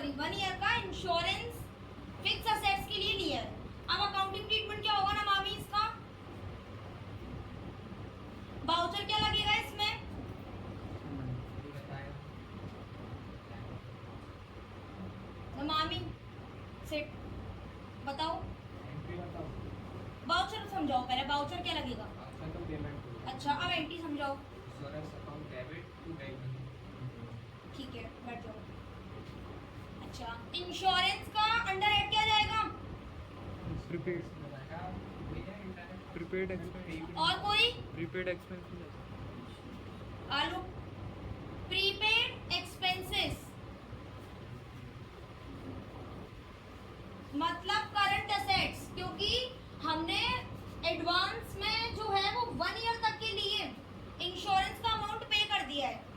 Sorry 1 year का insurance fix assets के लिए लिया है। अब अकाउंटिंग ट्रीटमेंट क्या होगा ना मामी इसका? वाउचर क्या लगेगा इसमें? तो मामी सेट बताओ, वाउचर समझाओ पहले, वाउचर क्या लगेगा? अच्छा अब एंट्री समझाओ। ठीक है बैठ जाओ। अच्छा इंश्योरेंस का अंडर हेड क्या जाएगा? Prepaid expense. और कोई? Prepaid expense. आलू प्रीपेड एक्सपेंसेस मतलब करंट असेट्स, क्योंकि हमने एडवांस में जो है वो 1 ईयर तक के लिए इंश्योरेंस का अमाउंट पे कर दिया है।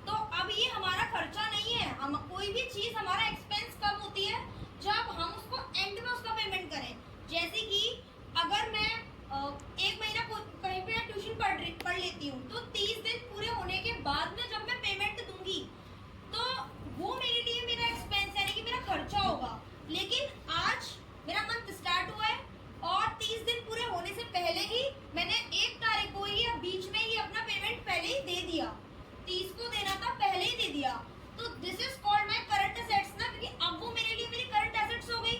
तो अब ये हमारा खर्चा नहीं है। हम कोई भी चीज हमारा एक्सपेंस कब होती है? जब हम उसको एंड में उसका पेमेंट करें। जैसे कि अगर मैं एक महीना कहीं पे ट्यूशन पढ़ लेती हूँ तो 30 दिन पूरे होने के बाद में जब मैं पेमेंट दूंगी तो वो मेरे लिए मेरा एक्सपेंस यानी कि मेरा खर्चा होगा। लेकिन आज मेरा मंथ स्टार्ट हुआ है और 30 दिन पूरे होने से पहले ही मैंने 1 तारीख को ही या बीच में ही अपना पेमेंट पहले ही दे दिया। 30 को देना था पहले ही दे दिया। तो this is called my current assets ना, क्योंकि अब वो मेरे लिए मेरी करंट एसेट्स हो गई।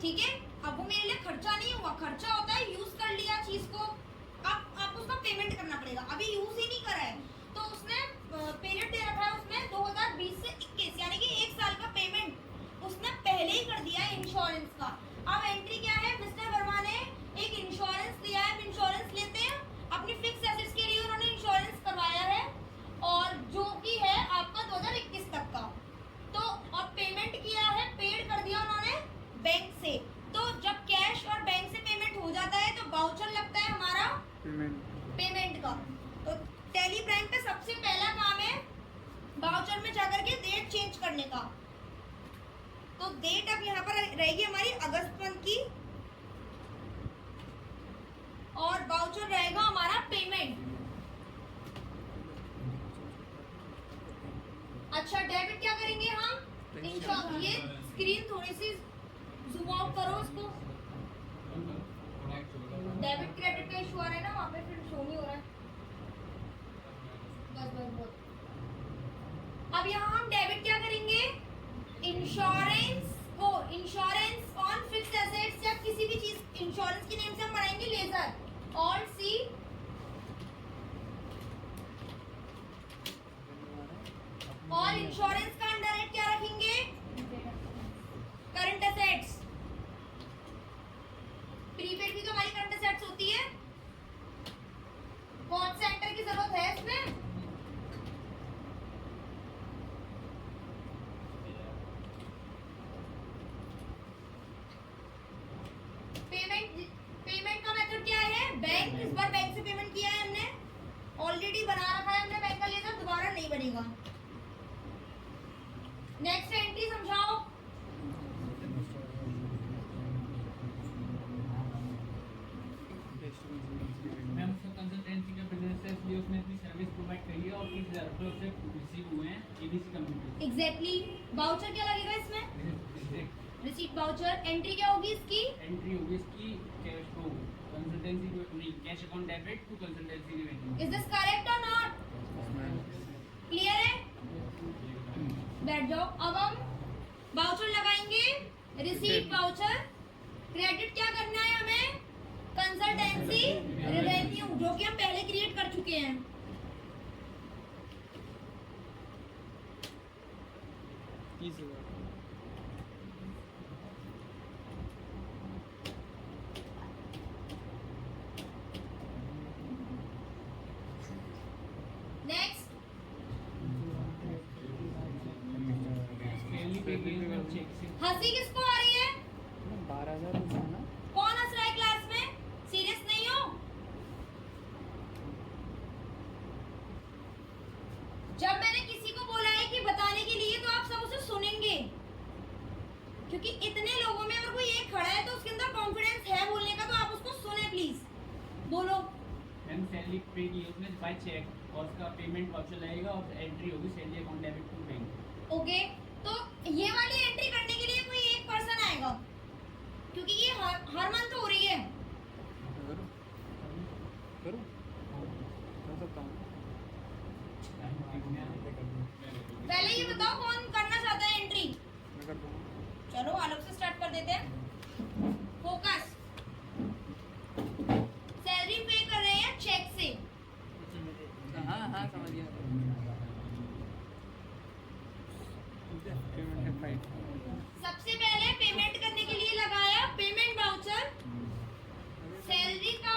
ठीक है, अब वो मेरे लिए खर्चा नहीं हुआ। खर्चा होता है यूज कर लिया चीज को, अब आपको उसका पेमेंट करना पड़ेगा। अभी यूज ही नहीं करा है तो उसने पीरियड दे रखा है उसमें 2020 से 21 यानी कि 1 साल का पेमेंट उसने पहले ही कर दिया है इंश्योरेंस का। अब एंट्री क्या है? मिस्टर वर्मा ने एक इंश्योरेंस लिया है। इंश्योरेंस लेते हैं अपनी फिक्स एसेट्स के लिए, उन्होंने इंश्योरेंस करवाया है और जो कि है आपका 2021 तक का। तो और पेमेंट किया है, पेड कर दिया उन्होंने बैंक से। तो जब कैश और बैंक से पेमेंट हो जाता है तो वाउचर लगता है हमारा पेमेंट का। तो टैली प्राइम पे सबसे पहला काम है वाउचर में जाकर के डेट चेंज करने का। तो डेट अब यहाँ पर रहेगी हमारी अगस्त मंथ की और वाउचर रहेगा हमारा पेमेंट। अच्छा डेबिट क्या करेंगे हम? ये स्क्रीन थोड़ी सी जूम आउट करो उसको। डेबिट क्रेडिट का इशू आ रहा है ना वहाँ पे, फिर शो नहीं हो रहा है। बस अब यहाँ हम डेबिट क्या करेंगे? इंश्योरेंस ऑन फिक्स्ड एसेट्स या किसी भी चीज इंश्योरेंस की नेम से हम बनाएंगे लेजर ऑल सी और इंश्योरेंस का अंडर हेड क्या रखेंगे? Current assets. प्रीपेड भी तो हमारी करंट एसेट्स होती है। कौन से एंटर की जरूरत है इसमें? पेमेंट का मेथड क्या है? बैंक। इस बार बैंक से पेमेंट किया है हमने, ऑलरेडी बना रखा है हमने बैंक का लेजर, दोबारा नहीं बनेगा। नेक्स्ट एंट्री समझाओ। मैम कंसल्टेंसी का बिजनेस है इसलिए उसने अपनी सर्विस प्रोवाइड करी है और 30,000 रुपये उससे रिसीव हुए हैं एबीसी कंप्यूटर। एग्जैक्टली। वाउचर क्या लगेगा इसमें? Receipt voucher. एंट्री क्या होगी इसकी? एंट्री होगी इसकी कैश को कंसल्टेंसी को नहीं, cash account debit to consultancy revenue. Is this correct और नॉट? क्लियर है? बैठ जाओ। अब हम वाउचर लगाएंगे, रिसीट वाउचर। क्रेडिट क्या करना है हमें? कंसल्टेंसी रेवेन्यू, जो कि हम पहले क्रिएट कर चुके हैं। नेक्स्ट हंसी किसको आ रही है? 12,000 ना। कौन हंस रहा है क्लास में? सीरियस नहीं हो? जब मैंने किसी को बोला है कि बताने के लिए तो आप सब उसे सुनेंगे, क्योंकि इतने लोगों में अगर कोई एक खड़ा है तो उसके अंदर कॉन्फिडेंस है बोलने का, तो आप उसको सुने प्लीज। बोलो। मैम सैलरी पे की उसने बाय चेक और उसका पेमेंट वाउचर लगेगा और एंट्री होगी salary account debit to bank. Okay, तो ये वाली एंट्री करने के लिए कोई एक पर्सन आएगा, क्योंकि ये हर मंथ हो रही है। करूँ करूँ कर सकता हूँ। पहले ये बताओ कौन करना चाहता है एंट्री? मैं कर दूँगा। चलो आलोक से स्टार्ट कर देते हैं। फोकस। सैलरी पे कर रहे हैं चेक से। हाँ हाँ समझ गया। पेमेंट है 5। सबसे पहले पेमेंट करने के लिए लगाया पेमेंट वाउचर। सैलरी का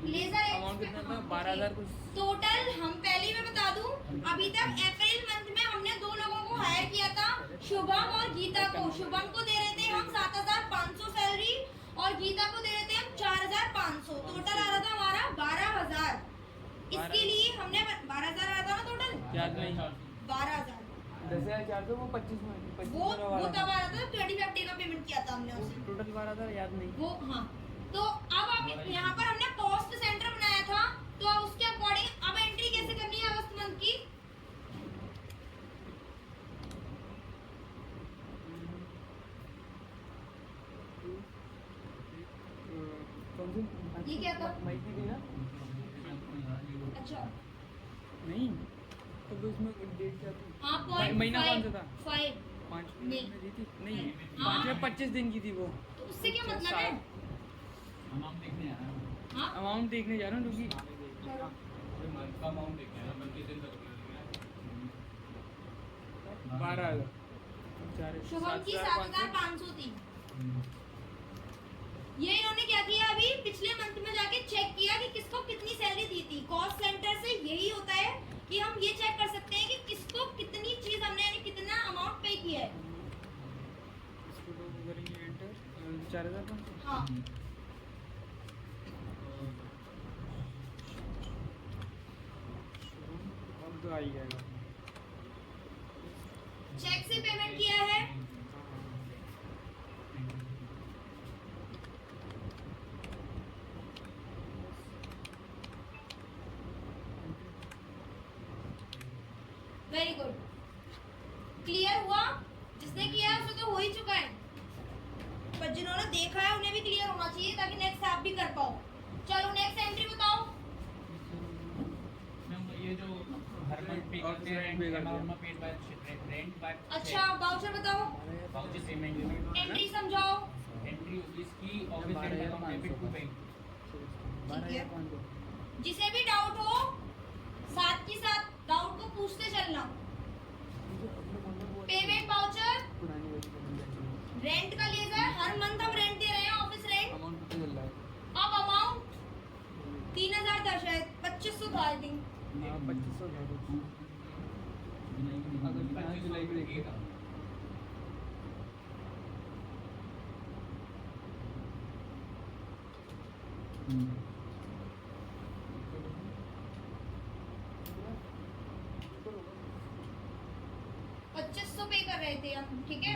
लेजर अमाउंट कितना था? 12,000 कुछ। टोटल हम पहले मैं बता दूं, अभी तक अप्रैल मंथ में हमने 2 लोगों को हायर किया था, शुभम और गीता को। शुभम को दे रहे थे हम 7,500 सैलरी और गीता को दे रहे थे हम 4,500। टोटल आ रहा था हमारा 12,000। इसके लिए हमने 12,000 आ रहा था ना टोटल? याद नहीं। 12,000 10,400 वो 25 में वो तब आ रहा था, 25 डे का पेमेंट किया था हमने उसे। टोटल 12,000 याद नहीं। वो हाँ, तो अब यहाँ पर हमने कॉस्ट सेंटर बनाया था, तो अब उसके अकॉर्डिंग अब एंट्री कैसे करनी है अगस्त मंथ की? कौन सी? ये क्या था? मई की थी ना? अच्छा नहीं तो उसमें डेट क्या थी? हाँ, महीना कौन सा था? 5। 5 नहीं। में दी थी? नहीं हाँ। 5 में 25 दिन की थी वो। तो उससे क्या मतलब है? अमाउंट देखने आ रहा हूँ। हाँ अमाउंट देखने जा रहा हूँ क्योंकि मंथ का अमाउंट देखने आ रहा हूँ, 25 दिन तक 12,000। शुभम की 7,500 थी। ये इन्होंने क्या किया, अभी पिछले मंथ में जाके चेक किया कि किसको कितनी सैलरी दी थी। कॉस्ट सेंटर से यही होता है कि हम ये चेक कर सकते हैं कि किसको कितनी चीज हमने यानी कितना अमाउंट पे किया है। इसको तो करेंगे एंटर 4,500। हाँ अब तो आ ही जाएगा। चेक से पेमेंट किया है। वेरी गुड, क्लियर हुआ? जिसने किया है उसे तो हो ही चुका है, पर जिन्होंने देखा है उन्हें भी क्लियर होना चाहिए ताकि नेक्स्ट आप भी कर पाओ। चलो नेक्स्ट एंट्री बताओ। मैम ये जो हर मंथ पे करते हैं rent amount paid by rent by अच्छा वाउचर बताओ, वाउचर पेमेंट एंट्री समझाओ। एंट्री इसकी office rent account debit to bank. ठीक है, जिसे भी डाउट हो साथ के साथ डाउट को पूछते चलना। पेमेंट वाउचर, रेंट का लेजर, हर मंथ हम रेंट दे रहे हैं, ऑफिस रेंट। अमाउंट कितना चल रहा है? अब अमाउंट 3,000 था शायद, 2,500 था आई थिंक। 2500 है अगर यहाँ जुलाई में देखिएगा 2,500 पे कर रहे थे हम, ठीक है।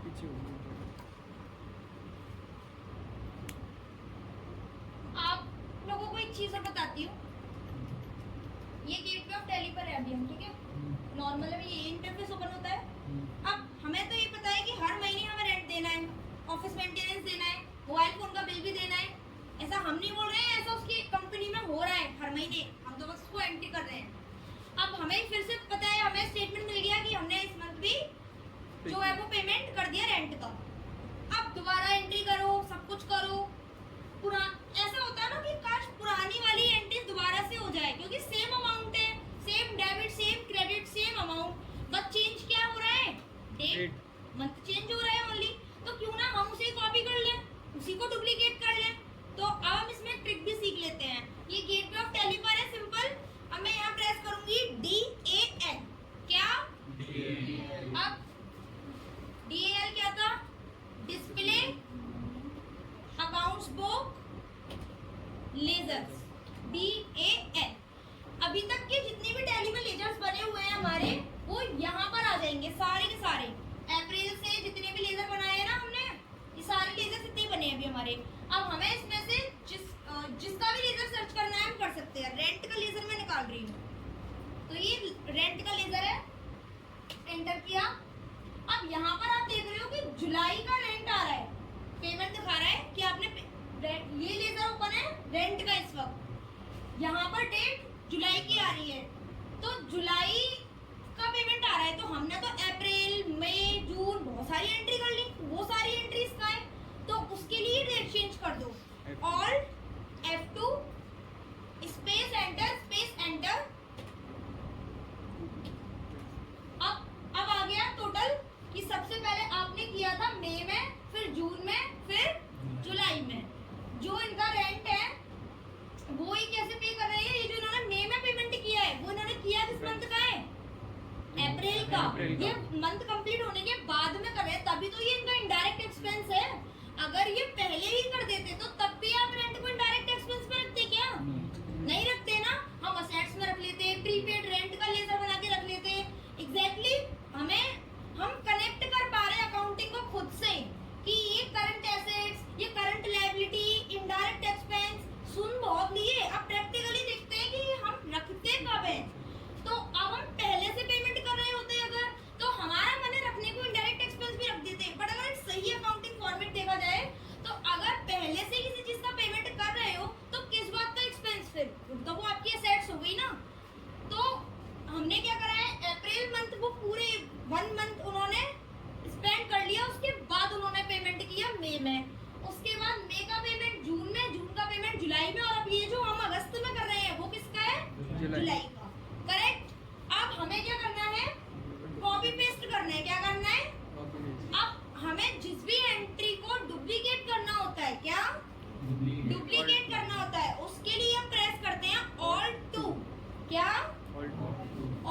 पीछे हो गया। आप लोगों को एक चीज और बताती हूँ, ये गेटवे ऑफ दिल्ली पर है अभी हम, ठीक है। नॉर्मल में ये इंटरफेस ओपन होता है। अब हमें तो ये पता है कि हर महीने हमें रेंट देना है, ऑफिस मेंटेनेंस देना है, मोबाइल फोन का बिल भी देना है। ऐसा हम नहीं बोल रहे हैं, ऐसा उसकी कंपनी में हो रहा है हर महीने, हम तो बस उसको एंट्री कर रहे हैं। अब हमें फिर से पता है, हमें स्टेटमेंट मिल गया कि हमने इस मंथ भी जो है वो पेमेंट कर दिया रेंट का। अब दोबारा एंट्री करो, सब कुछ करो। ऐसा होता है ना कि काश पुरानी वाली एंट्री दोबारा से हो जाए, क्योंकि सेम अमाउंट है, same debit same credit same amount, बस चेंज क्या हो रहा है, डेट मंथ चेंज हो रहा है ओनली। तो क्यों ना हम उसे कॉपी कर लें, उसी को डुप्लीकेट कर लें। तो अब हम इसमें ट्रिक भी सीख लेते हैं। ये गेटवे ऑफ दिल्ली पर है, सिंपल। अब मैं यहाँ प्रेस करूंगी DAL, क्या अब DAL क्या था, display accounts book ledgers, DAL। अभी तक के जितने भी टैली में लेजर्स बने हुए हैं हमारे, वो यहाँ पर आ जाएंगे सारे के सारे। अप्रैल से जितने भी लेजर बनाए हैं ना हमने, ये सारे लेजर इतने बने हैं अभी हमारे। अब हमें इसमें से जिसका भी लेजर सर्च करना है हम कर सकते हैं। रेंट का लेजर मैं निकाल रही हूँ, तो ये रेंट का लेजर है, रेंट का इस वक्त यहाँ पर डेट जुलाई की आ रही है, तो जुलाई का पेमेंट आ रहा है, तो हमने तो अप्रैल मई जून बहुत सारी एंट्री कर ली, वो सारी एंट्रीज का है, तो उसके लिए डेट चेंज कर दो। All F2 space enter. अब आ गया टोटल कि सबसे पहले आपने किया था मई में, फिर जून में, फिर जुलाई में। जो इनका रेंट है वो ही कैसे पे कर रहे हैं, ये जो इन्होंने मई में पेमेंट किया है वो इन्होंने किया किस मंथ का है, अप्रैल का। ये मंथ कंप्लीट होने के बाद में कर रहे हैं, तभी तो ये इनका इनडायरेक्ट एक्सपेंस है। अगर ये पहले ही कर देते तो तब भी आप रेंट को इनडायरेक्ट एक्सपेंस में रखते क्या? नहीं रखते ना, हम असेट्स में रख लेते, प्रीपेड रेंट का लेजर बना के रख लेते। एग्जैक्टली हम कनेक्ट कर पा रहे हैं अकाउंटिंग को खुद से कि ये करंट एसेट्स, ये करंट लायबिलिटी, इनडायरेक्ट एक्सपेंस सुन बहुत लिए, अब प्रैक्टिकली देखते हैं कि हम रखते कब है। तो अब हम पहले से पेमेंट कर रहे होते अगर, तो हमारा मन है रखने को इनडायरेक्ट एक्सपेंस भी रख देते। बट अगर एक सही अकाउंटिंग फॉर्मेट देखा जाए तो अगर पहले से किसी चीज का पेमेंट कर रहे हो तो किस बात का एक्सपेंस, फिर तो वो आपकी एसेट्स हो गई ना। तो हमने क्या करा है, अप्रैल मंथ वो पूरे 1 मंथ उन्होंने स्पेंड कर लिया, उसके बाद उन्होंने पेमेंट किया मई में, उसके बाद मई का पेमेंट जून में, जून का पेमेंट जुलाई में, और अब ये जो हम अगस्त में कर रहे हैं वो किसका है, जुलाई का। करेक्ट। अब हमें क्या करना है, कॉपी पेस्ट करना है। क्या करना है, अब हमें जिस भी एंट्री को डुप्लीकेट करना होता है, क्या डुप्लीकेट करना होता है, उसके लिए हम प्रेस करते हैं Alt 2। क्या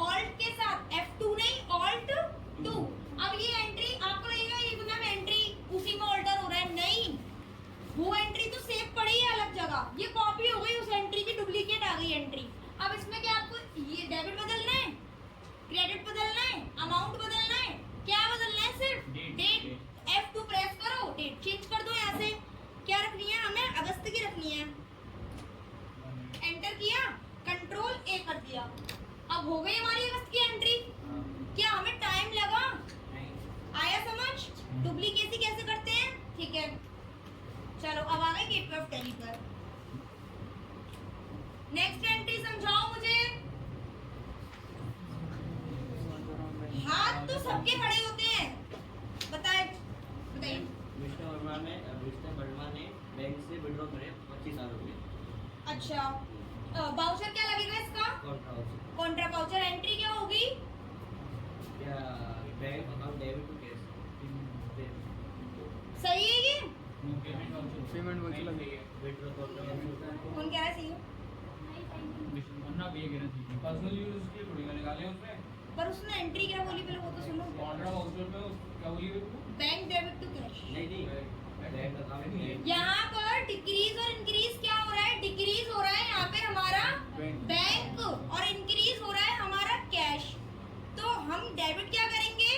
Alt के साथ F2 नहीं, Alt 2। अब ये एंट्री आपको लगेगा ये तो मैम एंट्री उसी में ऑल्टर हो रहा है, नहीं, वो एंट्री तो सेव पड़ी है अलग जगह, ये कॉपी हो गई उस एंट्री की, डुप्लीकेट आ गई एंट्री। अब इसमें क्या आपको ये डेबिट बदलना है, क्रेडिट बदलना है, अमाउंट बदलना है, क्या बदलना है, सिर्फ डेट। F2 प्रेस करो, डेट चेंज कर दो। यहाँ से क्या रखनी है, हमें अगस्त की रखनी है। एंटर किया, कंट्रोल A कर दिया, अब हो गई हमारी अगस्त की एंट्री। क्या हमें टाइम लगा, आया समझ, डुप्लीकेसी कैसे करते हैं, ठीक है। चलो अब आ गए गेटवे ऑफ टैली पर। नेक्स्ट एंट्री समझाओ मुझे। हाथ तो सबके खड़े होते हैं, बताइए। विष्णु वर्मा ने बैंक से विड्रॉ करे 25,000 रुपए। अच्छा, बाउचर क्या लगेगा इसका, कॉन्ट्रा बाउचर। एंट्री क्या होगी, क्या bank account debit to cash. सही है ये, पेमेंट वो चला गया। विड्रॉ कौन कह रहा है सही है, पर्सनल यूज के थोड़ी निकाले उसमें, पर उसने एंट्री क्या बोली पहले वो तो सुनो। ऑर्डर वाउचर पे क्या बोली बैंक डेबिट टू कैश। नहीं बैंक अकाउंट। यहाँ पर डिक्रीज और इंक्रीज क्या हो रहा है, डिक्रीज हो रहा है यहाँ पे हमारा बैंक, और इंक्रीज हो रहा है हमारा कैश। तो हम डेबिट क्या करेंगे,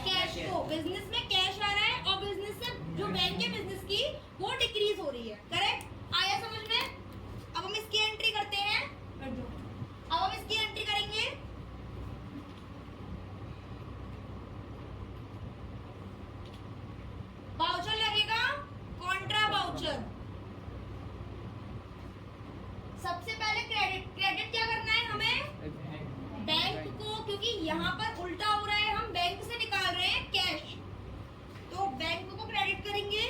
कैश को। बिजनेस में कैश आ रहा है और बिजनेस से जो बैंक है बिजनेस की वो डिक्रीज हो रही है। करेक्ट, आया समझ में। अब हम इसकी एंट्री करते हैं, कर दो। अब हम इसकी एंट्री करेंगे, बाउचर लगेगा, कॉन्ट्रा बाउचर। सबसे पहले क्रेडिट क्या करना है हमें, बैंक को, क्योंकि यहाँ पर उल्टा हो रहा है, हम बैंक से निकाल रहे हैं कैश, तो बैंक को क्रेडिट करेंगे।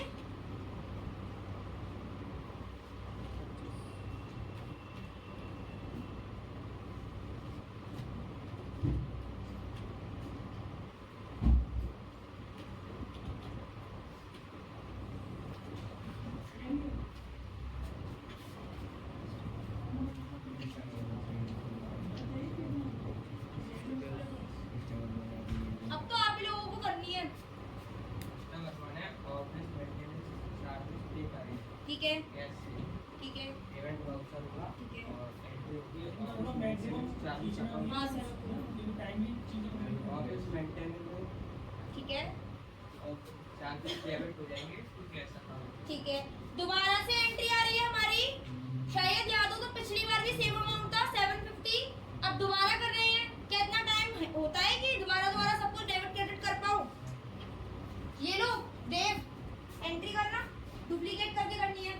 अब तो आप लोगों को करनी है, ठीक है, ठीक है, ठीक है। हाँ सर, ठीक है, ठीक है। दोबारा से एंट्री आ रही है हमारी, शायद याद हो तो पिछली बार भी सेम अमाउंट था 750, अब दोबारा कर रहे हैं। कितना टाइम होता है कि दोबारा सब कुछ डेबिट क्रेडिट कर पाओ। ये लो देव, एंट्री करना, डुप्लीकेट करके करनी है।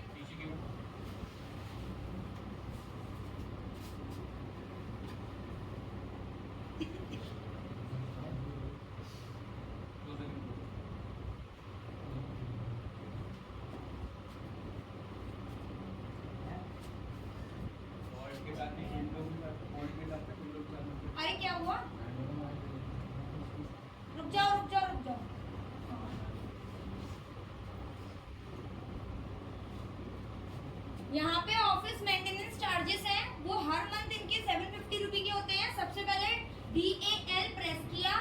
यहाँ पे ऑफिस मेंटेनेंस चार्जेस हैं, वो हर मंथ इनके 750 रुपए के होते हैं। सबसे पहले DAL प्रेस किया,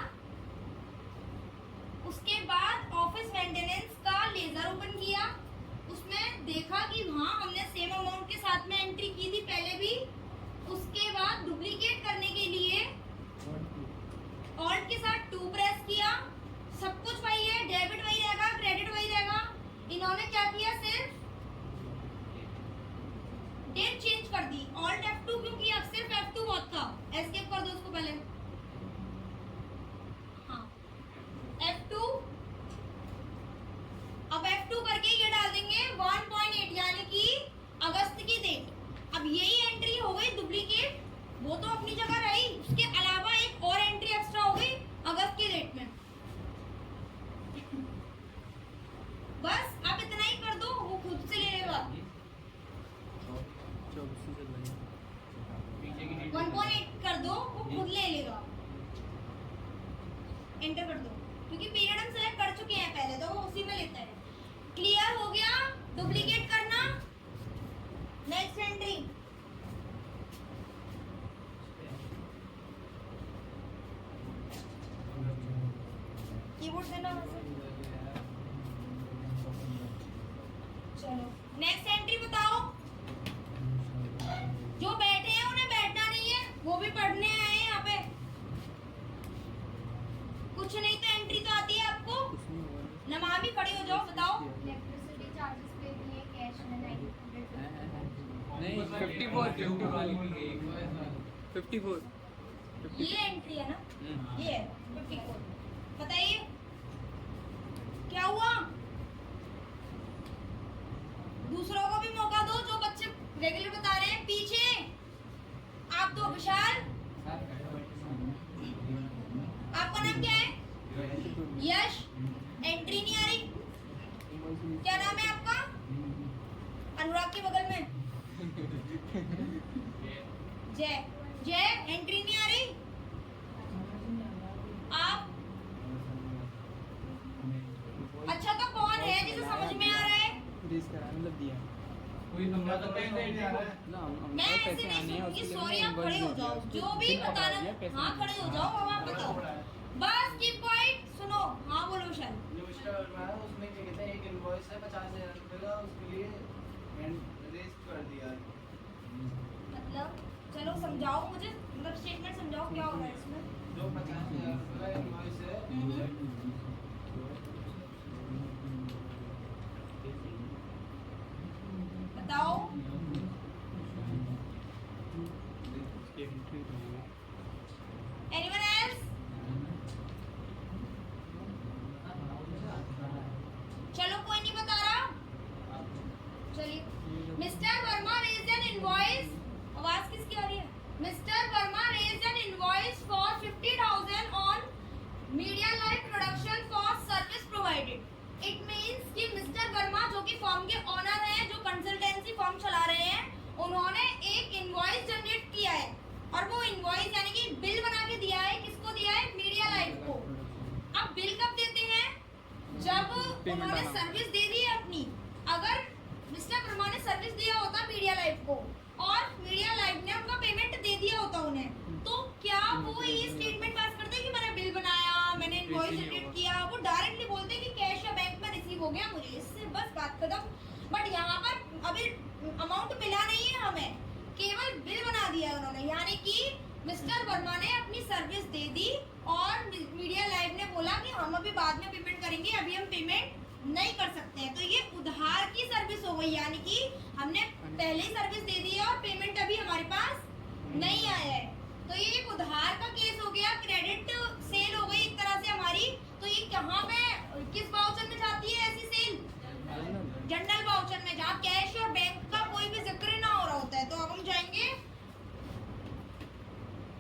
उसके बाद ऑफिस मेंटेनेंस का लेजर ओपन किया, उसमें देखा कि हाँ हमने सेम अमाउंट के साथ में एंट्री की थी पहले भी। उसके बाद डुप्लीकेट करने के लिए ऑल्ट के साथ 2 प्रेस किया, सब कुछ वही है, डेबिट वही रहेगा, क्रेडिट वही रहेगा। इन्होंने क्या किया, सिर्फ डेट चेंज कर दी। ऑल्ट F2 क्यों किया, सिर्फ F2 बहुत था, एस्केप कर दो उसको पहले। हाँ F2, अब F2 करके ये डाल देंगे 1.8 यानी कि अगस्त की डेट। अब यही एंट्री हो गई डुप्लीकेट, वो तो अपनी जगह रही, उसके अलावा एक और एंट्री एक्स्ट्रा हो गई अगस्त की डेट में। बस आप इतना ही कर दो, वो खुद से ले लेगा। 1.8 कर दो, वो खुद ले लेगा, एंटर कर दो, क्योंकि पीरियड हम सेलेक्ट कर चुके हैं पहले, तो वो उसी में लेता है। क्लियर हो गया डुप्लीकेट करना। नेक्स्ट एंट्री, कीबोर्ड देना वैसे। चलो नेक्स्ट एंट्री बताओ। जो बैठे हैं उन्हें बैठना नहीं है, वो भी पढ़ने आए हैं यहाँ पे। कुछ नहीं तो एंट्री तो आती है आपको, नमाज भी खड़े हो जाओ, बताओ। इलेक्ट्रिसिटी चार्जेस पे भी है, कैश में 900 नहीं 54 ये एंट्री है ना, ये है 54। बताइए क्या हुआ, दूसरों को भी मौका दो, जो बच्चे रेगुलर बता रहे हैं। पीछे आप दो, विशाल आपका नाम क्या है, यश, एंट्री नहीं आ रही, क्या नाम है आपका, अनुराग के बगल में जय, जय एंट्री नहीं आ रही। आप अच्छा, तो कौन है जिसे समझ में आ रहा है, मतलब दिया कोई नंबर तो नहीं दे रहा है ना, मैं ऐसे नहीं सुनूंगी। सॉरी, आप खड़े हो जाओ, जो भी बताना, हाँ खड़े हो जाओ, अब आप बताओ बस। कीप क्वाइट, सुनो। हाँ बोलो विशाल। जो मिस्टर वर्मा है उसमें क्या कहते हैं, एक इनवॉइस है 50,000 रुपये का, उसके लिए रेज कर दिया। मतलब चलो समझाओ मुझे, मतलब स्टेटमेंट समझाओ क्या हो रहा है इसमें। जो 50,000 रुपये का इनवॉइस है, बताओ। Anyone else? चलो कोई नहीं बता रहा, चलिए। Mister Verma raised N invoice, आवाज किसकी आ रही है? Mister Verma raised N invoice for 50,000 on media live production for service provided. It means कि मिस्टर वर्मा जो कि फर्म के ओनर हैं, जो कंसल्टेंसी फर्म चला रहे हैं, उन्होंने एक इनवॉइस जनरेट किया है, और वो इनवॉइस यानी कि बिल बना के दिया है। किसको दिया है? मीडिया लाइव को। अब बिल कब देते हैं? जब उन्होंने सर्विस दे दी है अपनी। अगर मिस्टर वर्मा ने सर्विस दिया होता मीडिया लाइव को, और मीडिया लाइव ने उनका पेमेंट दे दिया होता उन्हें, तो क्या वो ये स्टेटमेंट पास करते कि मैंने बिल बनाया, मैंने इनवॉइस जनरेट किया? वो डायरेक्टली बोलते कि कैश या बैंक में रिसीव हो गया मुझे, इससे बस बात खत्म। बट यहाँ पर अभी अमाउंट मिला नहीं है हमें, केवल बिल बना दिया उन्होंने, यानी कि मिस्टर वर्मा ने अपनी सर्विस दे दी और मीडिया लाइव ने बोला कि हम अभी बाद में पेमेंट करेंगे, अभी हम पेमेंट नहीं कर सकते हैं। तो ये उधार की सर्विस हो गई, यानी कि हमने पहले ही सर्विस दे दी है और पेमेंट अभी हमारे पास नहीं आया है। तो ये एक उधार का केस हो गया, क्रेडिट सेल हो गई एक तरह से हमारी। तो ये कहाँ पे, किस वाउचर में जाती है ऐसी सेल? जनरल वाउचर में, जहाँ कैश और बैंक का कोई भी जिक्र ना हो रहा होता है। तो अब हम जाएंगे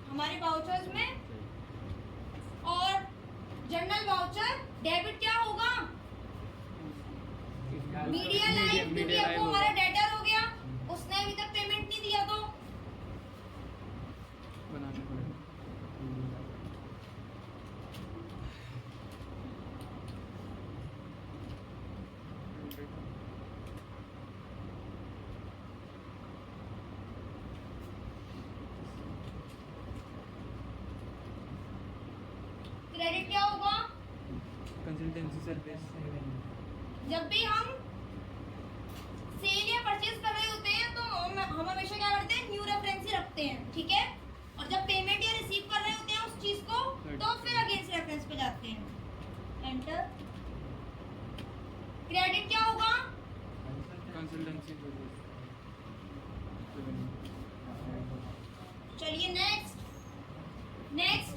हमारे वाउचर्स में, और जनरल वाउचर डेबिट क्या होगा? मीडिया लाइव, क्योंकि आपको हमारा डेटर हो गया, उसने अभी तक पेमेंट नहीं दिया, तो बनाने पड़ेगा। क्रेडिट क्या होगा? Consultancy service. जब भी हम सेल या परचेज कर रहे होते हैं तो हम हमेशा क्या करते हैं, न्यू रेफरेंस ही रखते हैं, ठीक है। और जब पेमेंट या रिसीव कर रहे होते हैं उस चीज को तो फिर अगेंस्ट रेफरेंस पे जाते हैं। एंटर। क्रेडिट क्या होगा? Consultancy service. चलिए नेक्स्ट। नेक्स्ट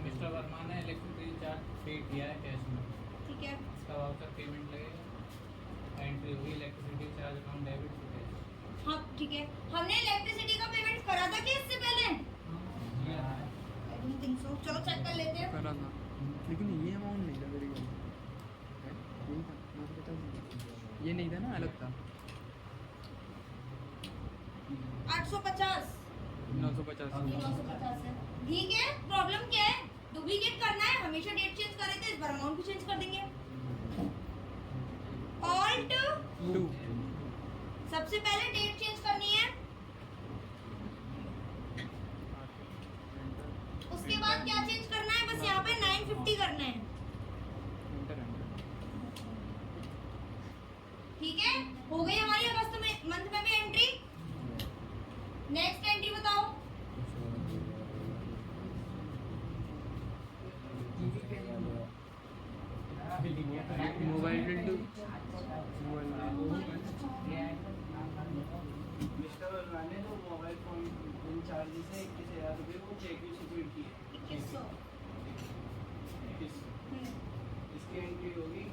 मिस्टर वर्मा ने इलेक्ट्रिसिटी चार्ज पे किया है कैश में, ठीक है। इसका वाउचर पेमेंट लगेगा, एंट्री होगी electricity charge account debit to cash. हाँ ठीक है, हमने इलेक्ट्रिसिटी का पेमेंट करा था क्या इससे पहले? I don't think so. चलो चेक कर लेते हैं। करा था, लेकिन ये अमाउंट नहीं था मेरे को। यही था, मुझे पता नहीं। ये नहीं था ना, अलग था। 850 950। 950 है, ठीक है। प्रॉब्लम क्या है? डुप्लीकेट करना है, हमेशा डेट चेंज कर रहे थे, इस बार अमाउंट भी चेंज कर देंगे। ऑल्ट 2। सबसे पहले डेट चेंज करनी है, उसके बाद क्या चेंज करना है? बस यहाँ पे 950 करना है, ठीक है। हो गई हमारी अगस्त में मंथ में भी एंट्री। नेक्स्ट एंट्री बताओ। Mobile bill to mister Verma ने जो मोबाइल फोन बिल चार्जेस है 21,000 रुपये वो चेक भी सबमिट किए। 2100। 21,000 इसकी एंट्री होगी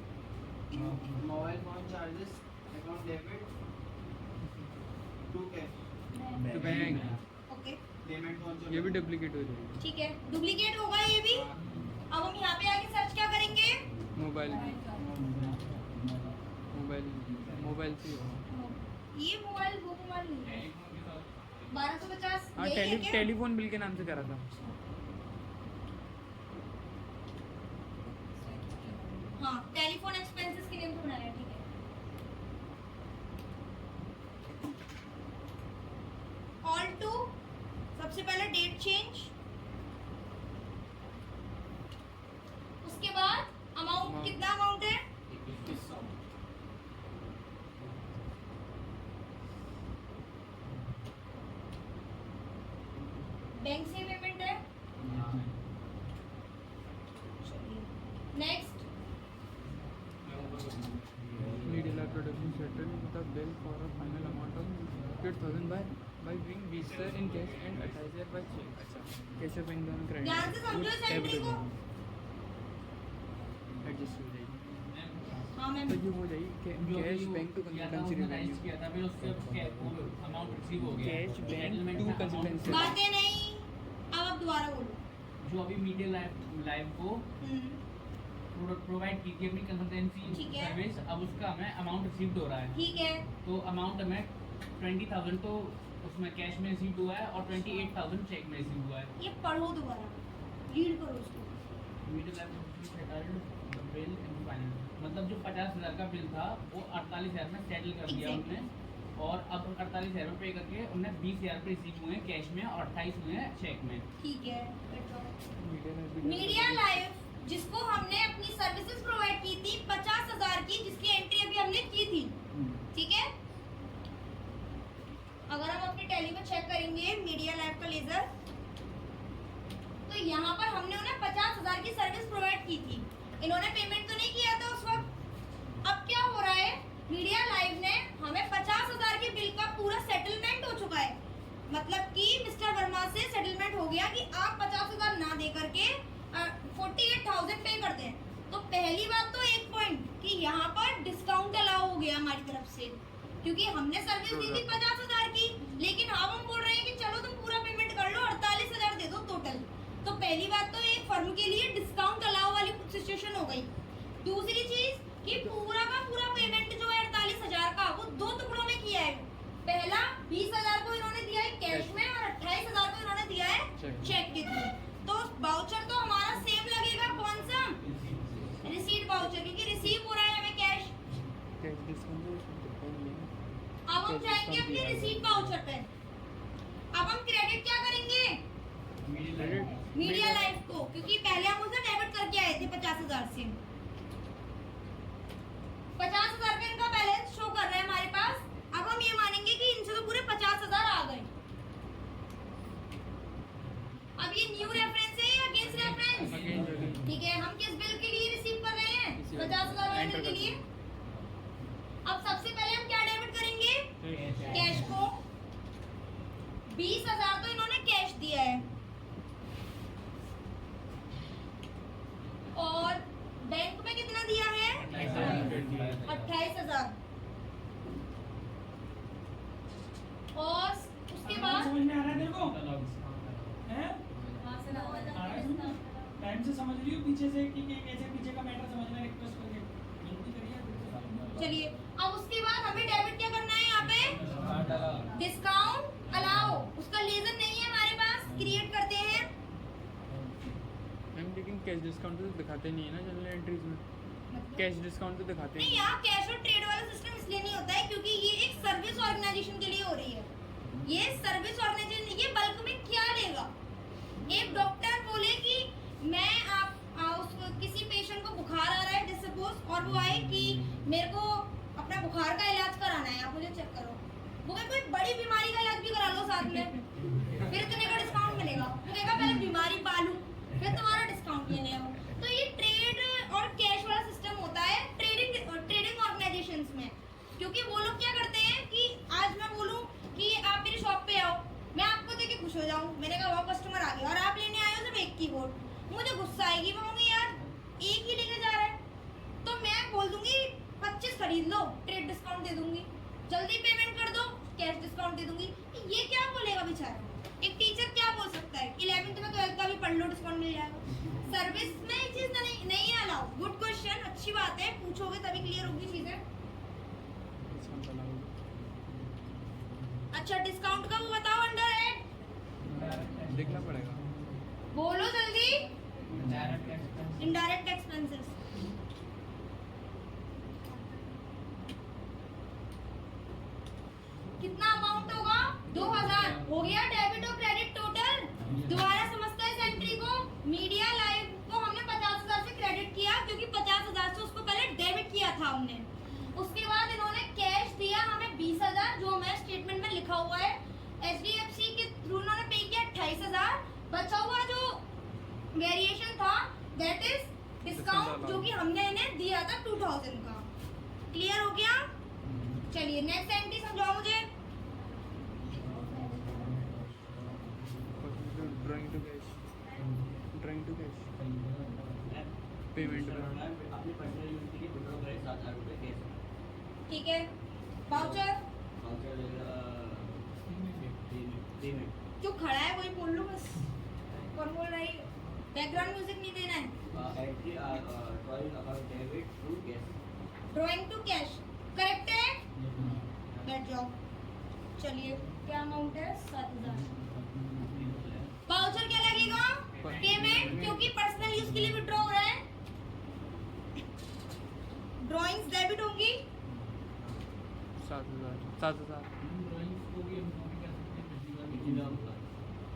mobile phone charges account debit to cash to bank. Okay payment कौन ये भी डुप्लीकेट हो जाएगी। ठीक है, डुप्लीकेट होगा ये भी। अब हम यहाँ पे आके सर्च क्या करेंगे? मोबाइल से ये मोबाइल वो मोबाइल नहीं है। 1250 हाँ, यही है क्या? टेलीफोन बिल के नाम से करा था। हाँ, टेलीफोन एक्सपेंसेस के नेम पे बनाया है, ठीक है। ऑल टू सबसे पहले डेट चेंज, उसके बाद अमाउंट, कितना अमाउंट है? 2100 बैंक से पेमेंट है। Next. Media production settled the bill for a final amount of 8,000 by being registered in cash and 28,000 by check। अच्छा, कैश और बैंक दोनों क्रेडिट। ध्यान से समझो इस एंट्री को। एडजस्ट हो जाएगी। हाँ मैम। तो ये हो जाएगी cash bank to consultancy revenue. किया था, फिर उससे अमाउंट रिसीव हो गया, कैश बैंक सेटलमेंट टू में कंसल्टेंसी। बातें नहीं, अब आप दोबारा बोलो। जो अभी मीडिया लाइव को प्रोवाइड की थी अपनी कंसल्टेंसी ठीक है। सर्विस, अब उसका हमें अमाउंट रिसीव्ड हो रहा है। ठीक है। तो अमाउंट हमें 20,000 तो उसमें कैश में रिसीव हुआ है और 28,000 चेक में रिसीव हुआ है। ये पढ़ो दोबारा, रीड करो उसको। Media live bill in finance, मतलब जो 50,000 का बिल था वो 48,000 में सेटल कर दिया Exactly. उन्होंने, और अब 48,000 पे करके उन्हें 20,000 पे रिसीव हुए हैं कैश में और 28 हुए हैं चेक में। ठीक है। मीडिया लाइव जिसको हमने अपनी सर्विसेज प्रोवाइड की थी 50,000 की, जिसकी एंट्री अभी हमने की थी, ठीक है। अगर हम अपनी टैली में चेक करेंगे मीडिया लाइव का लेजर, तो यहाँ पर हमने उन्हें 50,000 की सर्विस प्रोवाइड की थी। इन्होंने पेमेंट तो नहीं किया था उस वक्त। अब क्या हो रहा है, मीडिया लाइव ने हमें 50,000 के बिल का पूरा सेटलमेंट हो चुका है, मतलब कि मिस्टर वर्मा से सेटलमेंट हो गया कि आप 50,000 ना दे करके 48,000 पे कर दें। तो पहली बात तो एक पॉइंट कि यहाँ पर डिस्काउंट अलाउ हो गया हमारी तरफ से, क्योंकि हमने सर्विस दी थी 50,000 की, लेकिन अब हम बोल रहे हैं कि चलो तुम पूरा पेमेंट कर लो, 48,000 दे दो टोटल। तो पहली बात तो एक फर्म के लिए डिस्काउंट अलाउ वाली सिचुएशन हो गई। दूसरी चीज कि पूरा का पूरा पेमेंट जो है 48,000 का, वो दो टुकड़ों में किया है। पहला 20,000 को इन्होंने दिया है कैश में और 28,000 को इन्होंने दिया है चेक के थ्रू। तो वाउचर तो हमारा सेम लगेगा, कौन सा? रिसीट वाउचर, क्योंकि रिसीव हो रहा है हमें कैश। अब हम जाएंगे अपने रिसीट वाउचर पे। अब हम क्रेडिट क्या करेंगे? मीडिया लाइफ को, क्योंकि पहले हम उसे डेबिट करके आए थे 50,000 से। 50,000 का इनका बैलेंस शो कर रहा है हमारे पास। अब हम ये मानेंगे कि इनसे तो पूरे 50,000 आ गए। अब ये न्यू रेफरेंस है या अगेंस्ट रेफरेंस? ठीक है, हम किस बिल के लिए रिसीव कर रहे हैं? 50,000 वाले बिल के लिए। अब सबसे पहले हम क्या डेबिट करेंगे? कैश को। 20,000 तो इन्होंने कैश दिया है और बैंक में कितना दिया है? 28,000। और उसके बाद समझ में आ रहा है तेरे को? हैं? टाइम से समझ रही हो पीछे से कि कैसे पीछे का मैटर समझना रिक्वेस्ट करके जल्दी करिए। चलिए, अब उसके बाद हमें डेबिट क्या करना है? यहाँ पे डिस्काउंट अलाउ, उसका रीजन नहीं है हमारे पास, क्रिएट करते हैं। मैम लेकिन कैश डिस्काउंट तो दिखाते नहीं है ना जनरल एंट्रीज में। कैश डिस्काउंट तो दिखाते नहीं, यहाँ कैश और ट्रेड वाला सिस्टम इसलिए नहीं होता है क्योंकि ये एक सर्विस ऑर्गेनाइजेशन के लिए हो रही है। ये सर्विस ऑर्गेनाइजेशन, ये बल्क में क्या लेगा? एक डॉक्टर बोले कि मैं उसको किसी पेशेंट को बुखार आ रहा है जैसे सपोज, और वो आए कि मेरे को अपना बुखार का इलाज कराना है, आप मुझे चेक करो। वो कहे कोई बड़ी बीमारी का इलाज भी करा लो साथ में, फिर इतने का डिस्काउंट मिलेगा। वो कहेगा पहले बीमारी पालूं फिर तुम्हारा डिस्काउंट लेने आओ। तो ये ट्रेड और कैश वाला सिस्टम होता है ट्रेडिंग ऑर्गेनाइजेशंस में। क्योंकि वो लोग क्या करते हैं कि आज मैं बोलूं कि आप मेरी शॉप पे आओ, मैं आपको देख के खुश हो जाऊं, मैंने कहा वो कस्टमर आ गया, और आप लेने आए हो सिर्फ एक कीबोर्ड, मुझे गुस्सा आएगी, मैं कहूँगी यार एक ही लेके जा रहा है, तो मैं बोल दूंगी 25 खरीद लो, ट्रेड डिस्काउंट दे दूंगी, जल्दी पेमेंट कर दो, कैश डिस्काउंट दे दूंगी। ये क्या बोलेगा बेचारा? एक टीचर क्या बोल सकता है? 11th में 12th का भी पढ़ लो, डिस्काउंट मिल जाएगा। सर्विस में ये चीज नहीं है अलाउ। गुड क्वेश्चन, अच्छी बात है, पूछोगे तभी क्लियर होगी चीजें। अच्छा, डिस्काउंट का वो बताओ अंडर हेड, देखना पड़ेगा। बोलो जल्दी। इनडायरेक्ट एक्सपेंसेस कितना अमाउंट होगा? 2,000 हो गया। डेबिट और क्रेडिट टोटल। दोबारा समझते हैं इस एंट्री को। मीडिया लाइव को हमने 50,000 से क्रेडिट किया क्योंकि 50,000 से उसको पहले डेबिट किया था हमने। उसके बाद इन्होंने कैश दिया हमें 20,000, जो हमें स्टेटमेंट में लिखा हुआ है। HDFC के थ्रू उन्होंने पे किया 28,000। बचा हुआ जो वेरिएशन था दैट इज डिस्काउंट, जो कि हमने इन्हें दिया था 2,000 का। क्लियर हो गया? चलिए नेक्स्ट एंट्री समझाओ मुझे। Drawing to cash, drawing to cash payment अपनी पर्सनल यूज के लिए विड्रॉ करें 7,000 रुपये कैश। ठीक है, वाउचर वाउचर पेमेंट जो खड़ा है वही बोल लो बस। कौन बोल रहा है? बैकग्राउंड म्यूजिक नहीं देना है। Entry drawing account debit to cash. Drawing to cash correct है? बैठ जाओ। चलिए, क्या अमाउंट है? 7,000। वाउचर क्या लगेगा? पेमेंट, क्योंकि पर्सनल यूज के लिए विड्रॉ हो रहा है। ड्राइंग्स डेबिट होंगी 7,000।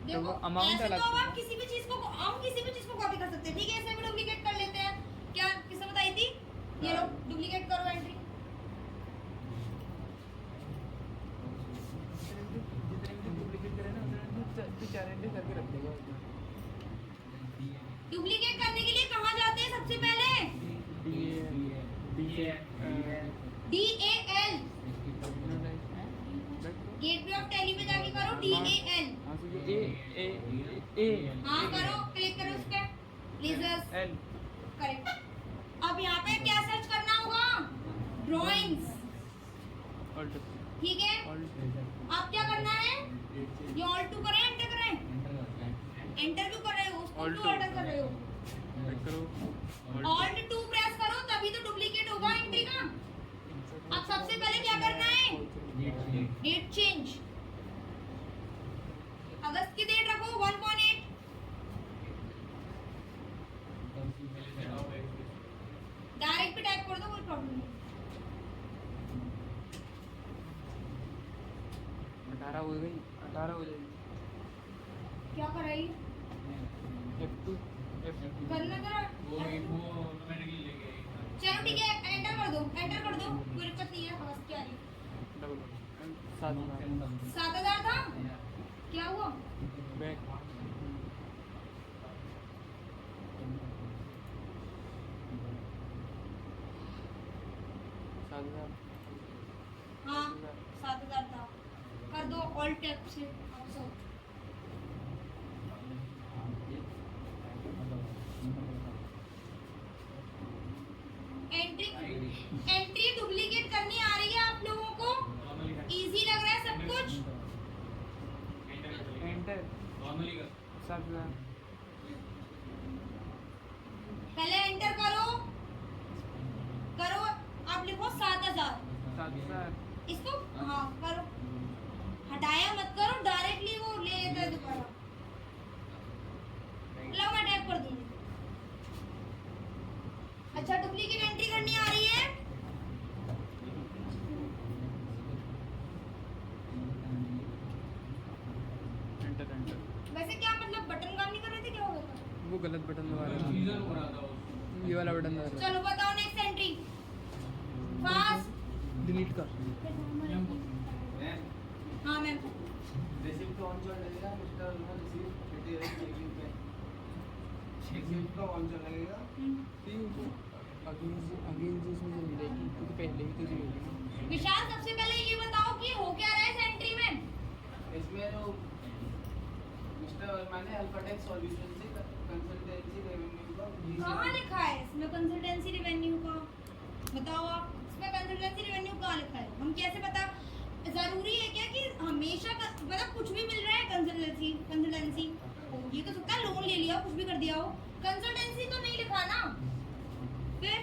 देखो, amount ऐसे अलग तो है। हम किसी भी चीज को कॉपी कर सकते हैं। ठीक है, ऐसे भी डुप्लीकेट कर लेते हैं। क्या किसने बताई थी? ये लो, डुप्लीकेट करो एंट्री। डुप्लीकेट करने के लिए कहाँ जाते हैं सबसे पहले? DAL गेटवे ऑफ टैली पे जाके करो DAL। हाँ करो, क्लिक करो उस पे लेजर्स। करेक्ट। अब यहाँ पे क्या सर्च करना होगा? ड्राइंग्स। ठीक है, अब क्या करना है? ये ऑल टू करें, एंटर करें? एंटर क्यों कर रहे हो? उसको क्यों ऑर्डर कर रहे हो? ऑल्ट 2 प्रेस करो तभी तो डुप्लीकेट होगा एंट्री का। अब सबसे पहले क्या करना है? Date change. अगस्त की डेट रखो 1.8। डायरेक्ट पे टाइप कर दो, कोई प्रॉब्लम नहीं। 18 हो गई, 18 हो जाएगी। क्या कर रही? F2 करना करा वो ऑटोमेटिकली लेके आएगा। चलो ठीक है, एंटर कर दो कोई दिक्कत नहीं है। हवस क्या है, डबल 7,000 7,000 था, क्या हुआ? बैक 7,000 हाँ 7,000 था, कर दो ऑल टैप से। एंट्री डुप्लीकेट करनी आ रही है आप लोगों को? इजी लग रहा है सब कुछ? एंटर नॉर्मली कर 7,000 पहले एंटर करो, आप लिखो 7,000 इसको, हाँ करो, हटाया मत करो, डायरेक्टली वो ले लेता है दोबारा। लो मैं टाइप कर दूंगी। अच्छा डुप्लीकेट एंट्री करनी आ रही है? एंटर वैसे क्या मतलब बटन काम नहीं कर रहे थे, क्या हो गया था? वो गलत बटन दबा रहा कंफ्यूजन हो रहा था था, ये वाला बटन दबा रहा चलो बताओ नेक्स्ट एंट्री फास्ट। था। डिलीट कर हाँ मैम रिसिप्ट ऑन चल लगेगा mister Verma receive detail checking पे रिसिप्ट का ऑन चल लगेगा अगेन जिसमें से मिलेगी क्योंकि पहले ही तो दी होगी ना। विशाल सबसे पहले ये बताओ कि हो क्या रहा है इस एंट्री में? इसमें जो मिस्टर वर्मा ने अल्फाटेक सॉल्यूशन से कंसल्टेंसी रेवेन्यू का कहाँ लिखा है इसमें कंसल्टेंसी रेवेन्यू का? बताओ आप, इसमें कंसल्टेंसी रेवेन्यू कहाँ लिखा है? हम कैसे पता? जरूरी है क्या कि हमेशा मतलब कुछ भी मिल रहा है कंसल्टेंसी ये तो सकता है लोन ले लिया कुछ भी कर दिया हो, कंसल्टेंसी तो नहीं लिखा ना। फिर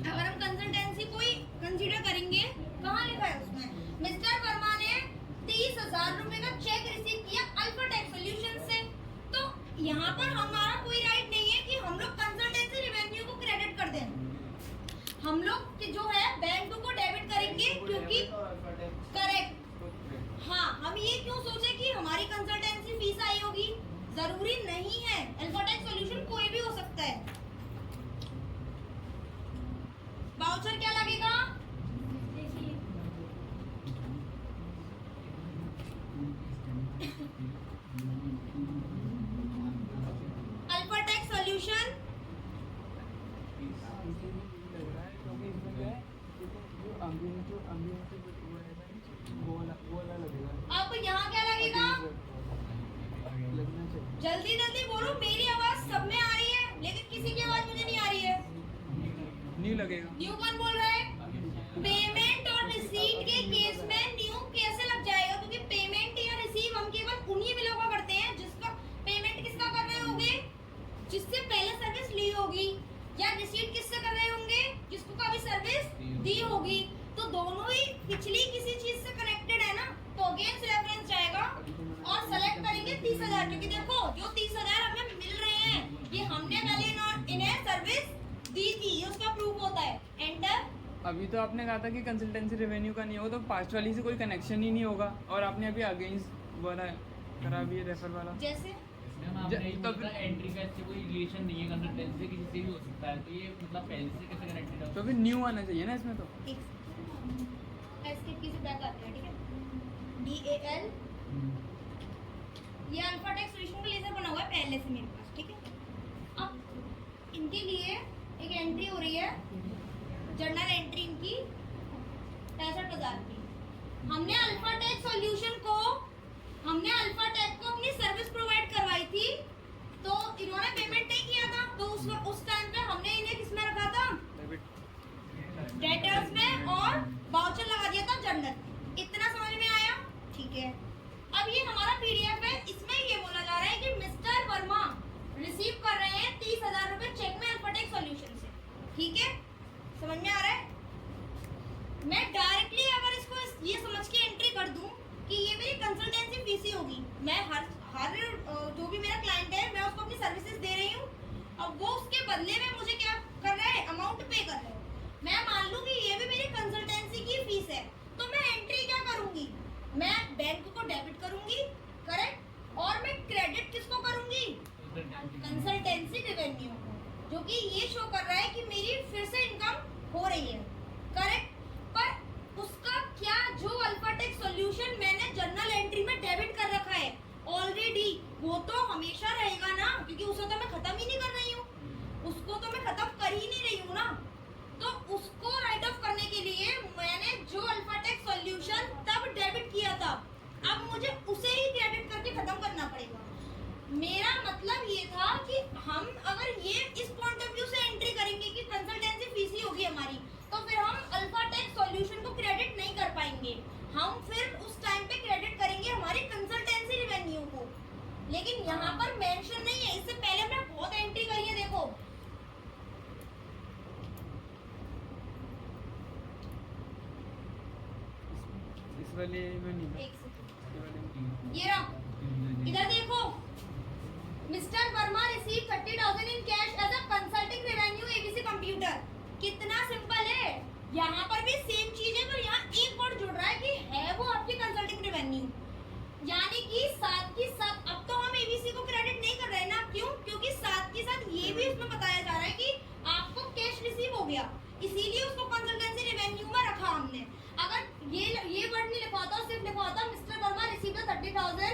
अगर हम कंसल्टेंसी को ही कंसीडर करेंगे, कहाँ लिखा है उसमें? मिस्टर वर्मा ने 30,000 रुपए का चेक रिसीव किया अल्फाटेक सॉल्यूशन से, तो यहाँ पर हमारा कोई राइट नहीं है कि हम लोग कंसल्टेंसी रेवेन्यू को क्रेडिट कर दें। हम लोग जो है बैंक को डेबिट करेंगे क्योंकि करेक्ट। हाँ हम ये क्यों सोचे कि हमारी कंसल्टेंसी फीस आई होगी? जरूरी नहीं है, अल्फाटेक सॉल्यूशन कोई भी हो सकता है। वाउचर क्या लगेगा? अल्फाटेक सॉल्यूशन अब यहाँ क्या लगेगा? जल्दी जल्दी बोलो, मेरी आवाज सब में आ रही है लेकिन किसी की आवाज मुझे नहीं आ रही है। न्यू लगेगा। न्यू कौन बोल रहा है? पेमेंट और रिसीट के केस में न्यू कैसे लग जाएगा? क्योंकि पेमेंट या रिसीव हम केवल उन्हीं बिलों का करते हैं जिसका पेमेंट किसका कर रहे होंगे, जिससे पहले सर्विस ली होगी, या रिसीट किससे कर रहे होंगे, जिसको कभी सर्विस दी होगी। तो दोनों ही पिछली किसी चीज से कनेक्टेड है ना, तो अगेंस्ट रेफरेंस जाएगा और सेलेक्ट करेंगे 30,000, क्योंकि देखो जो 30,000 हमें मिल रहे हैं ये हमने पहले इन्हें सर्विस दी थी, ये उसका प्रूफ होता है। एंटर। अभी तो आपने कहा था कि कंसल्टेंसी रेवेन्यू का नहीं होगा, तो पास्ट वाली से कोई कनेक्शन ही नहीं होगा, और आपने अभी अगेंस्ट वाला करा भी है रेफर वाला। जैसे एंट्री का इससे कोई रिलेशन नहीं है कंसल्टेंसी, किसी से भी हो सकता है, तो ये मतलब पहले से कैसे कनेक्टेड है? तो फिर न्यू आना चाहिए ना इसमें। तो एस्केप की से बैक आते हैं, ठीक है। DAL ये अल्फाटेक सॉल्यूशन का लेजर बना हुआ है पहले से मेरे पास, ठीक है। अब इनके लिए एक एंट्री हो रही है, जर्नल एंट्री इनकी 65,000 की। हमने अल्फाटेक को अपनी सर्विस प्रोवाइड करवाई थी, तो इन्होंने पेमेंट नहीं किया था, तो उस टाइम पे हमने इन्हें किसमें रखा था? डेटर्स में, और वाउचर लगा दिया था जर्नल। इतना समझ में आया? ठीक है। अब ये हमारा PDF है, इसमें ये बोला जा रहा है कि मिस्टर वर्मा रिसीव कर रहे हैं 30,000 रुपए चेक में अल्फाटेक सॉल्यूशन से, ठीक है। समझ में आ रहा है? मैं डायरेक्टली अगर इसको ये समझ के एंट्री कर दूं कि ये मेरी कंसल्टेंसी फीस ही होगी, मैं हर जो भी मेरा क्लाइंट है मैं उसको अपनी सर्विसेज दे रही हूँ, अब वो उसके बदले में मुझे क्या कर रहा है? अमाउंट पे कर रहा है। मैं मान लूँ कि ये भी मेरी कंसल्टेंसी की फीस है, तो मैं एंट्री क्या करूंगी? मैं बैंक को डेबिट करूंगी, रही है, करेक्ट। पर उसका क्या, जो अल्फाटेक सॉल्यूशन मैंने जर्नल एंट्री में डेबिट कर रखा है ऑलरेडी, वो तो हमेशा रहेगा ना, क्योंकि उसे तो मैं खत्म ही नहीं कर रही हूँ, उसको तो मैं खत्म कर ही नहीं रही हूँ ना। तो उसको राइट ऑफ करने के लिए मैंने जो अल्फाटेक सॉल्यूशन तब डेबिट किया था, अब मुझे उसे ही क्रेडिट करके खत्म करना पड़ेगा। मेरा मतलब ये था कि हम अगर ये इस पॉइंट ऑफ व्यू से एंट्री करेंगे कि कंसल्टेंसी फीस ही होगी हमारी, तो फिर हम अल्फाटेक सॉल्यूशन को क्रेडिट नहीं कर पाएंगे, हम फिर उस टाइम पे क्रेडिट करेंगे हमारी कंसल्टेंसी रेवेन्यू को। लेकिन यहाँ पर मेंशन नहीं है, इससे पहले हमने बहुत एंट्री करी है, देखो इस वाले में नहीं, एक सेकंड, इसके वाले में ये रहा, इधर देखो, mister Verma receive 30,000 in cash as a consulting revenue ABC computer. कितना सिंपल है, यहाँ पर भी सेम चीज है, पर यहाँ एक वर्ड जुड़ रहा है कि है वो आपकी कंसल्टिंग रेवेन्यू, यानी कि साथ के साथ अब तो हम एबीसी को क्रेडिट नहीं कर रहे हैं ना, क्यों? क्योंकि साथ के साथ ये भी उसमें बताया जा रहा है कि आपको कैश रिसीव हो गया, इसीलिए उसको कंसल्टेंसी रेवेन्यू में रखा हमने। अगर ये वर्ड नहीं लिखा होता, सिर्फ लिखा होता mister Verma receive 30,000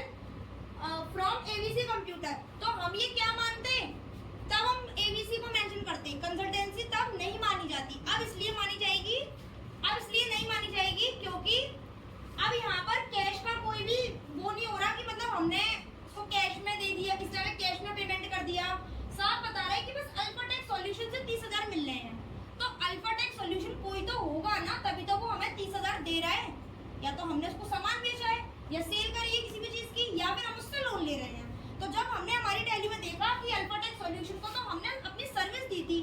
from ABC computer, तो हम ये क्या मानते, तब हम एबीसी को मेंशन करते हैं, कंसल्टेंसी तब नहीं मानी जाती। अब इसलिए मानी जाएगी, अब इसलिए नहीं मानी जाएगी क्योंकि अब यहाँ पर कैश का कोई भी वो नहीं हो रहा कि मतलब हमने उसको कैश में दे दिया, किसी तरह कैश में पेमेंट कर दिया, साफ बता रहा है कि बस अल्फाटेक सॉल्यूशन से 30,000 मिल रहे हैं। तो अल्फाटेक सॉल्यूशन कोई तो होगा ना, तभी तो वो हमें 30,000 दे रहा है, या तो हमने उसको सामान बेचा है या सेल करी है किसी भी चीज की, या फिर हम उससे लोन ले रहे हैं। तो जब हमने हमारी टैली में देखा कि अल्फाटेक सॉल्यूशन को तो हमने अपनी सर्विस दी थी,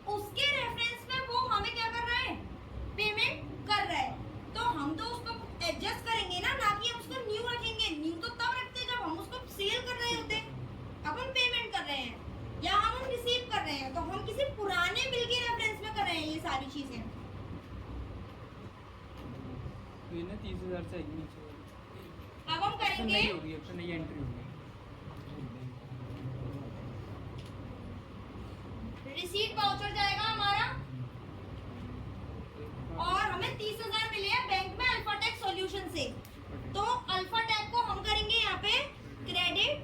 उसके रेफरेंस में वो हमें क्या कर रहा है, पेमेंट कर रहा है, तो हम तो उसको एडजस्ट करेंगे ना कि हम उसको न्यू रखेंगे। न्यू तो तब रखते हैं जब हम उसको सेल कर रहे होते, अब हम पेमेंट कर रहे हैं या हम रिसीव कर रहे हैं, तो हम किसी पुराने बिल के रेफरेंस में कर रहे हैं ये सारी चीजें। तो ये ना 30,000 से आएगी नीचे, अब हम करेंगे, नहीं होगी, अब तो नई एंट्री होगी। रिसीट वाउचर जाएगा हमारा और हमें 30,000 मिले हैं बैंक में अल्फाटेक सॉल्यूशन से, तो अल्फाटेक को हम करेंगे यहाँ पे क्रेडिट,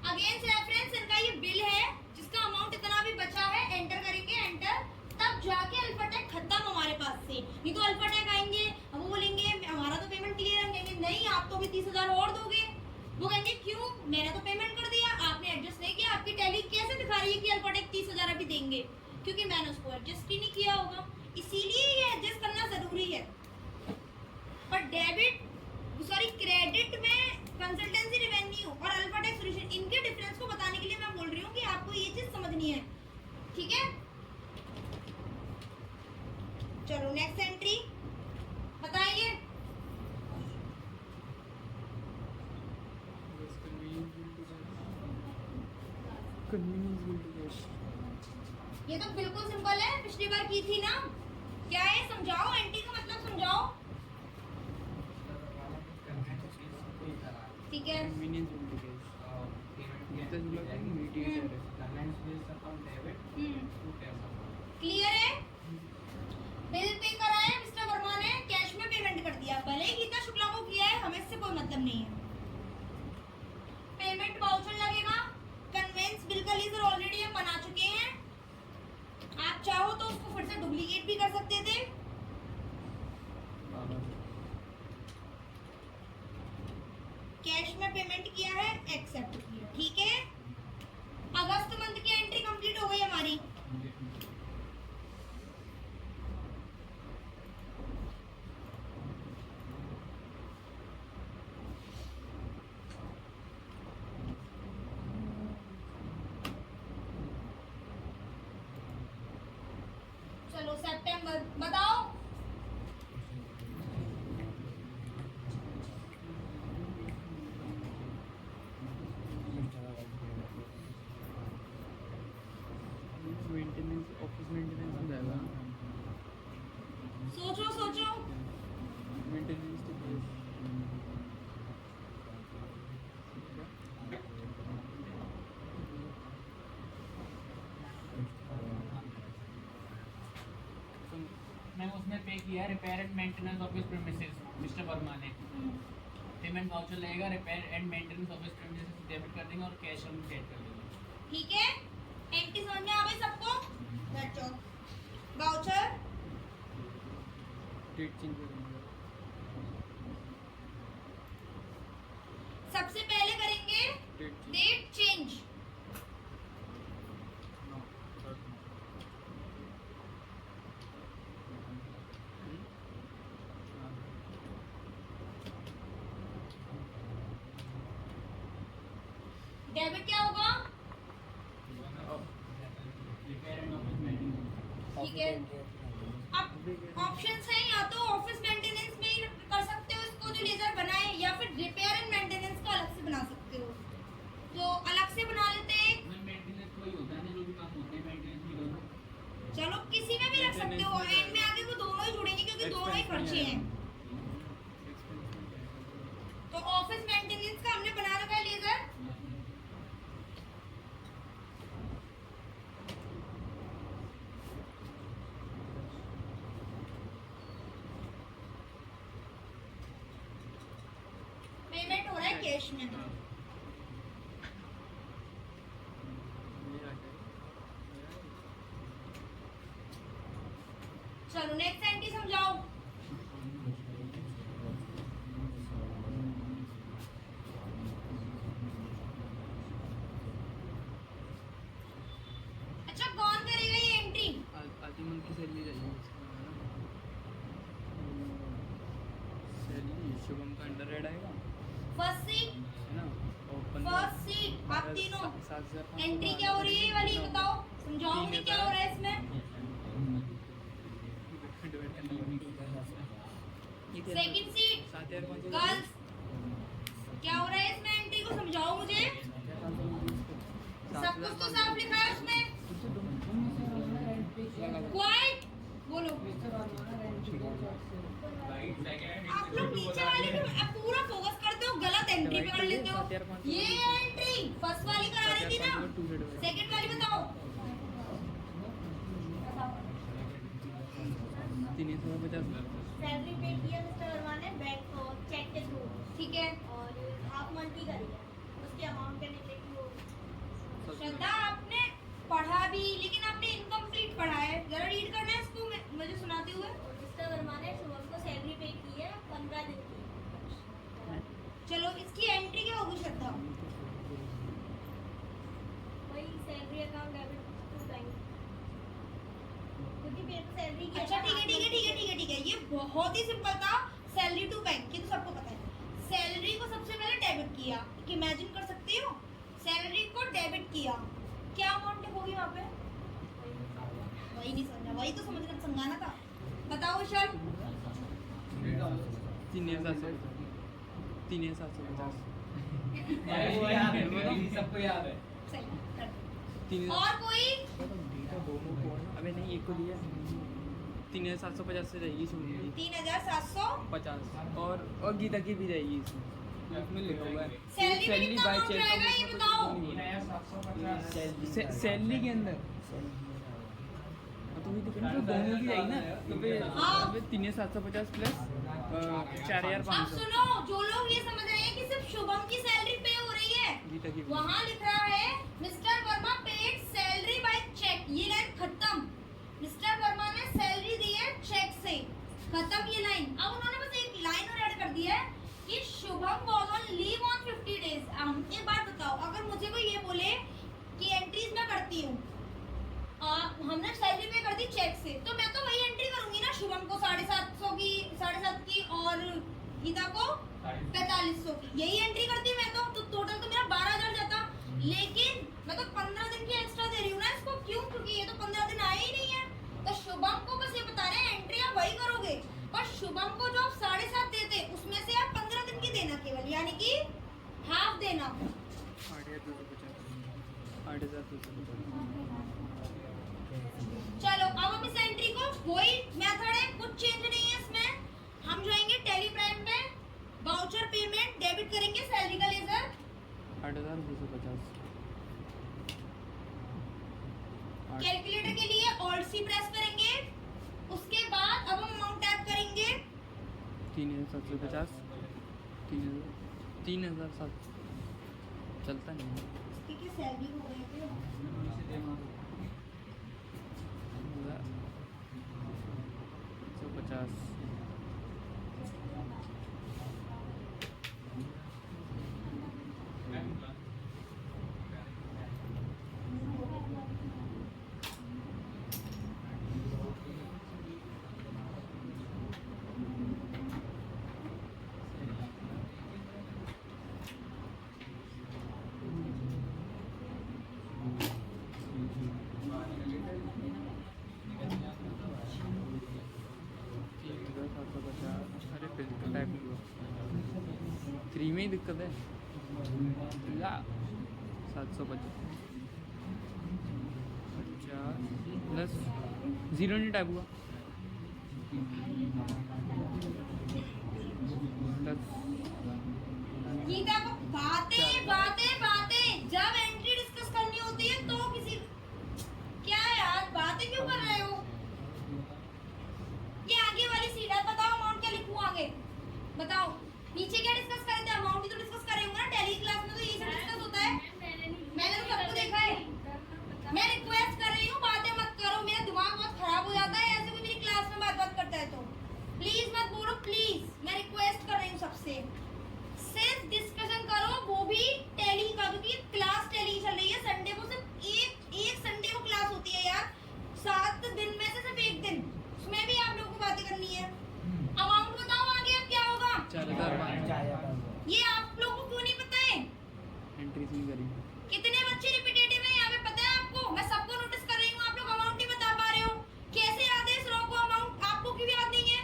अगेंस्ट रेफरेंस इनका ये बिल है जिसका अमाउंट इतना भी बचा है, एंटर करेंगे, एंटर, तब जाके अल्फाटेक खत्म हमारे पास से। नहीं तो अल्फाटेक आएंगे, हम वो बोलेंगे हमारा तो पेमेंट क्लियर, हम कहेंगे नहीं आप तो भी 30,000 और दोगे, वो कहेंगे क्यों, मैंने तो पेमेंट कर दिया, आपने एडजस्ट नहीं किया, आपकी टैली कैसे दिखा रही है कि अल्फाटेक 30,000 अभी देंगे, क्योंकि मैंने उसको एडजस्ट ही नहीं किया होगा, इसीलिए ये एडजस्ट करना जरूरी है। पर डेबिट सॉरी क्रेडिट में कंसल्टेंसी रेवेन्यू और अल्फाटेक सॉल्यूशन, इनके डिफरेंस को बताने के लिए मैं बोल रही हूँ कि आपको ये चीज समझनी है, ठीक है। चलो नेक्स्ट एंट्री बताइए। कन्वीनियंस बिल टू कैश, ये तो बिल्कुल सिंपल है, पिछली बार की थी ना, क्या है समझाओ, एंट्री का मतलब समझाओ, ठीक है। Convenience bill to cash, this is mediator clear है, बिल पे कराया मिस्टर वर्मा ने, कैश में पेमेंट कर दिया, भले ही गीता शुक्ला को किया है, हमें इससे कोई मतलब नहीं है। पेमेंट वाउचर लगेगा, कन्वेंस बिल का लीजर ऑलरेडी हम बना चुके हैं, आप चाहो तो उसको फिर से डुप्लीकेट भी कर सकते थे। कैश में पेमेंट किया है, एक्सेप्ट किया, ठीक है। अगस्त मंथ की एंट्री कंप्लीट हो गई हमारी। चलो सितंबर बताओ, मेंटेनेंस, ऑफिस मेंटेनेंस में जाएगा, सोचो सोचो, मेंटेनेंस टू कैश, पे किया है repair and maintenance office premises mister Verma ने, पेमेंट वाउचर लगेगा, repair and maintenance office premises debit कर देंगे और कैश हम पेड कर देंगे। ठीक है, एंट्री समझ में आ गई सबको? बैठ जाओ। वाउचर डेट चेंज करेंगे। सबसे पहले करेंगे डेट चेंज। डेबिट क्या होगा? Repair and office maintenance. ठीक है, अब ऑप्शंस हैं, या तो ऑफिस मेंटेनेंस में ही कर सकते हो इसको जो लेजर बनाए, या फिर रिपेयर एंड मेंटेनेंस का अलग से बना सकते हो। तो अलग से बना लेते हैं। मेंटेनेंस वही होता है ना, जो भी काम होते हैं मेंटेनेंस भी करो। चलो किसी में भी रख सकते हो, एंड में आगे वो दोनों ही जुड़ेंगे क्योंकि दोनों ही खर्चे हैं। तो ऑफिस मेंटेनेंस का हमने बना रखा है लेजर। पेमेंट हो रहा है कैश में। चलो नेक्स्ट एंट्री समझाओ। अच्छा, कौन करेगा ये एंट्री? आधी मंथ की सैलरी चाहिए सैलरी शुभम का अंडर रेड आएगा फर्स्ट सीट, है ना, और फर्स्ट सीट आप तीनों 7,500 एंट्री क्या हो रही है ये वाली बताओ, समझाओ मुझे क्या हो रहा है इसमें। सेकंड सीट 7,500 गर्ल्स, क्या हो रहा है इसमें, एंट्री को समझाओ मुझे। सब कुछ तो साफ लिखा है उसमें। क्वाइट बोलो। आप लोग नीचे वाले पे अब पूरा फोकस करते हो, गलत एंट्री पकड़ लेते हो। ये एंट्री फर्स्ट वाली करा रही थी ना, सेकंड वाली बताओ। 350। सैलरी पे किया मिस्टर वर्मा ने बैंक को चेक के थ्रू, ठीक है, और हाफ मंथ भी करी है, उसके अमाउंट का निकले कि वो श्रद्धा आपने पढ़ा भी लेकिन आपने इनकम्प्लीट पढ़ा है, जरा रीड करना है इसको मुझे सुनाते हुए। और मिस्टर वर्मा ने शुभम को सैलरी पे की है 15 दिन की। चलो इसकी एंट्री क्या होगी श्रद्धा? वही salary account debit to bank, क्योंकि मेरे को सैलरी की अच्छा ठीक है ठीक है ठीक है ठीक है ठीक है, ये बहुत ही सिंपल था। सैलरी टू बैंक ये तो सबको पता है। सैलरी को सबसे पहले डेबिट किया, इमेजिन कर सकती हो, सैलरी को डेबिट किया, क्या अमाउंट होगी वहाँ पे? वही नहीं समझा, वही तो समझाना था। बताओ विशाल। 3,750। सबको याद है। सही कर दो। 3,000 और कोई? अबे नहीं, एक को दिया 3,750 से रहेगी शुभम की 3,750। और गीता की भी रहेगी इसमें लिखा हुआ है सैलरी में कितना अमाउंट रहेगा ये बताओ। 3,750। सैलरी के अंदर तो भी तो दोनों की जाएगी ना, तो फिर 3,750 प्लस अब 4,500 सुनो, जो लोग ये समझ रहे हैं कि सिर्फ शुभम की सैलरी पे हो रही है, गीता की भी। वहाँ लिख रहा है mister Verma paid salary by cheque, ये लाइन खत्म। मिस्टर वर्मा ने सैलरी दी है चेक से, खत्म ये लाइन। अब उन्होंने बस एक लाइन और ऐड कर दी है कि Shubham was on leave on 50 days. एक बात बताओ, अगर मुझे कोई ये बोले कि एंट्रीज मैं करती हूँ, हमने सैलरी पे कर दी चेक से, तो मैं तो वही एंट्री करूंगी ना, शुभम को 750 की और गीता को 4500 की, यही एंट्री करती मैं तो टोटल तो मेरा 12,000 जाता। लेकिन मैं तो 15 दिन की एक्स्ट्रा दे रही हूँ ना इसको, क्यों? क्योंकि ये तो 15 दिन आए ही नहीं है। तो शुभम को बस ये बता रहे हैं एंट्री आप वही करोगे, पर शुभम को जो आप 7.5 देते उसमें से आप 15 दिन की देना केवल, यानी कि हाफ देना। 8,250। चलो अब हम इस एंट्री को, वही मेथड है, कुछ चेंज नहीं है इसमें। हम जाएंगे टेली प्राइम पे, वाउचर पेमेंट डेबिट करेंगे सैलरी का लेजर 8,250। कैलकुलेटर के लिए ऑल्ट सी प्रेस करेंगे, उसके बाद कब हम अमाउंट टैप करेंगे? 3750 3,007 चलता नहीं है। ठीक है, सैलरी हो गई थी। 150 3,750 अरे फिजिकल टाइप नहीं हुआ, 3 में ही दिक्कत है या 750 प्लस 0 नहीं टाइप हुआ प्लस ये देखो, बातें जब एंट्री डिस्कस करनी होती है तो किसी क्या है यार, बातें क्यों कर रहे हो? ये आगे वाली सीट है, बताओ अमाउंट क्या लिखूं आगे, बताओ। नीचे क्या डिस्कस कर रहे थे? अमाउंट ही तो डिस्कस कर रहे होंगे ना, टैली क्लास में तो यही सब डिस्कस होता है। मैंने तो सबको देखा है। मैं रिक्वेस्ट कर रही हूँ, बातें मत करो, मेरा दिमाग बहुत खराब हो जाता है ऐसे कोई मेरी क्लास में बात करता है तो। प्लीज मत बोलो, प्लीज, मैं रिक्वेस्ट कर रही हूँ सबसे, सिर्फ डिस्कशन करो, वो भी टैली का, क्योंकि क्लास टैली चल रही है। संडे को सिर्फ एक संडे को क्लास होती है यार, 7 दिन में से सिर्फ 1 दिन, उसमें भी आप लोगों को बातें करनी है। अमाउंट बताओ आगे अब क्या होगा? 4,500 ये आप लोगों को क्यों नहीं पता है? एंट्रीज नहीं करी। कितने बच्चे रिपीटेटिव है यहाँ पे, पता है आपको? मैं सबको नोटिस कर रही हूँ, आप लोग अमाउंट नहीं बता पा रहे हो। कैसे याद है इस रो को अमाउंट? आपको क्यों याद नहीं है?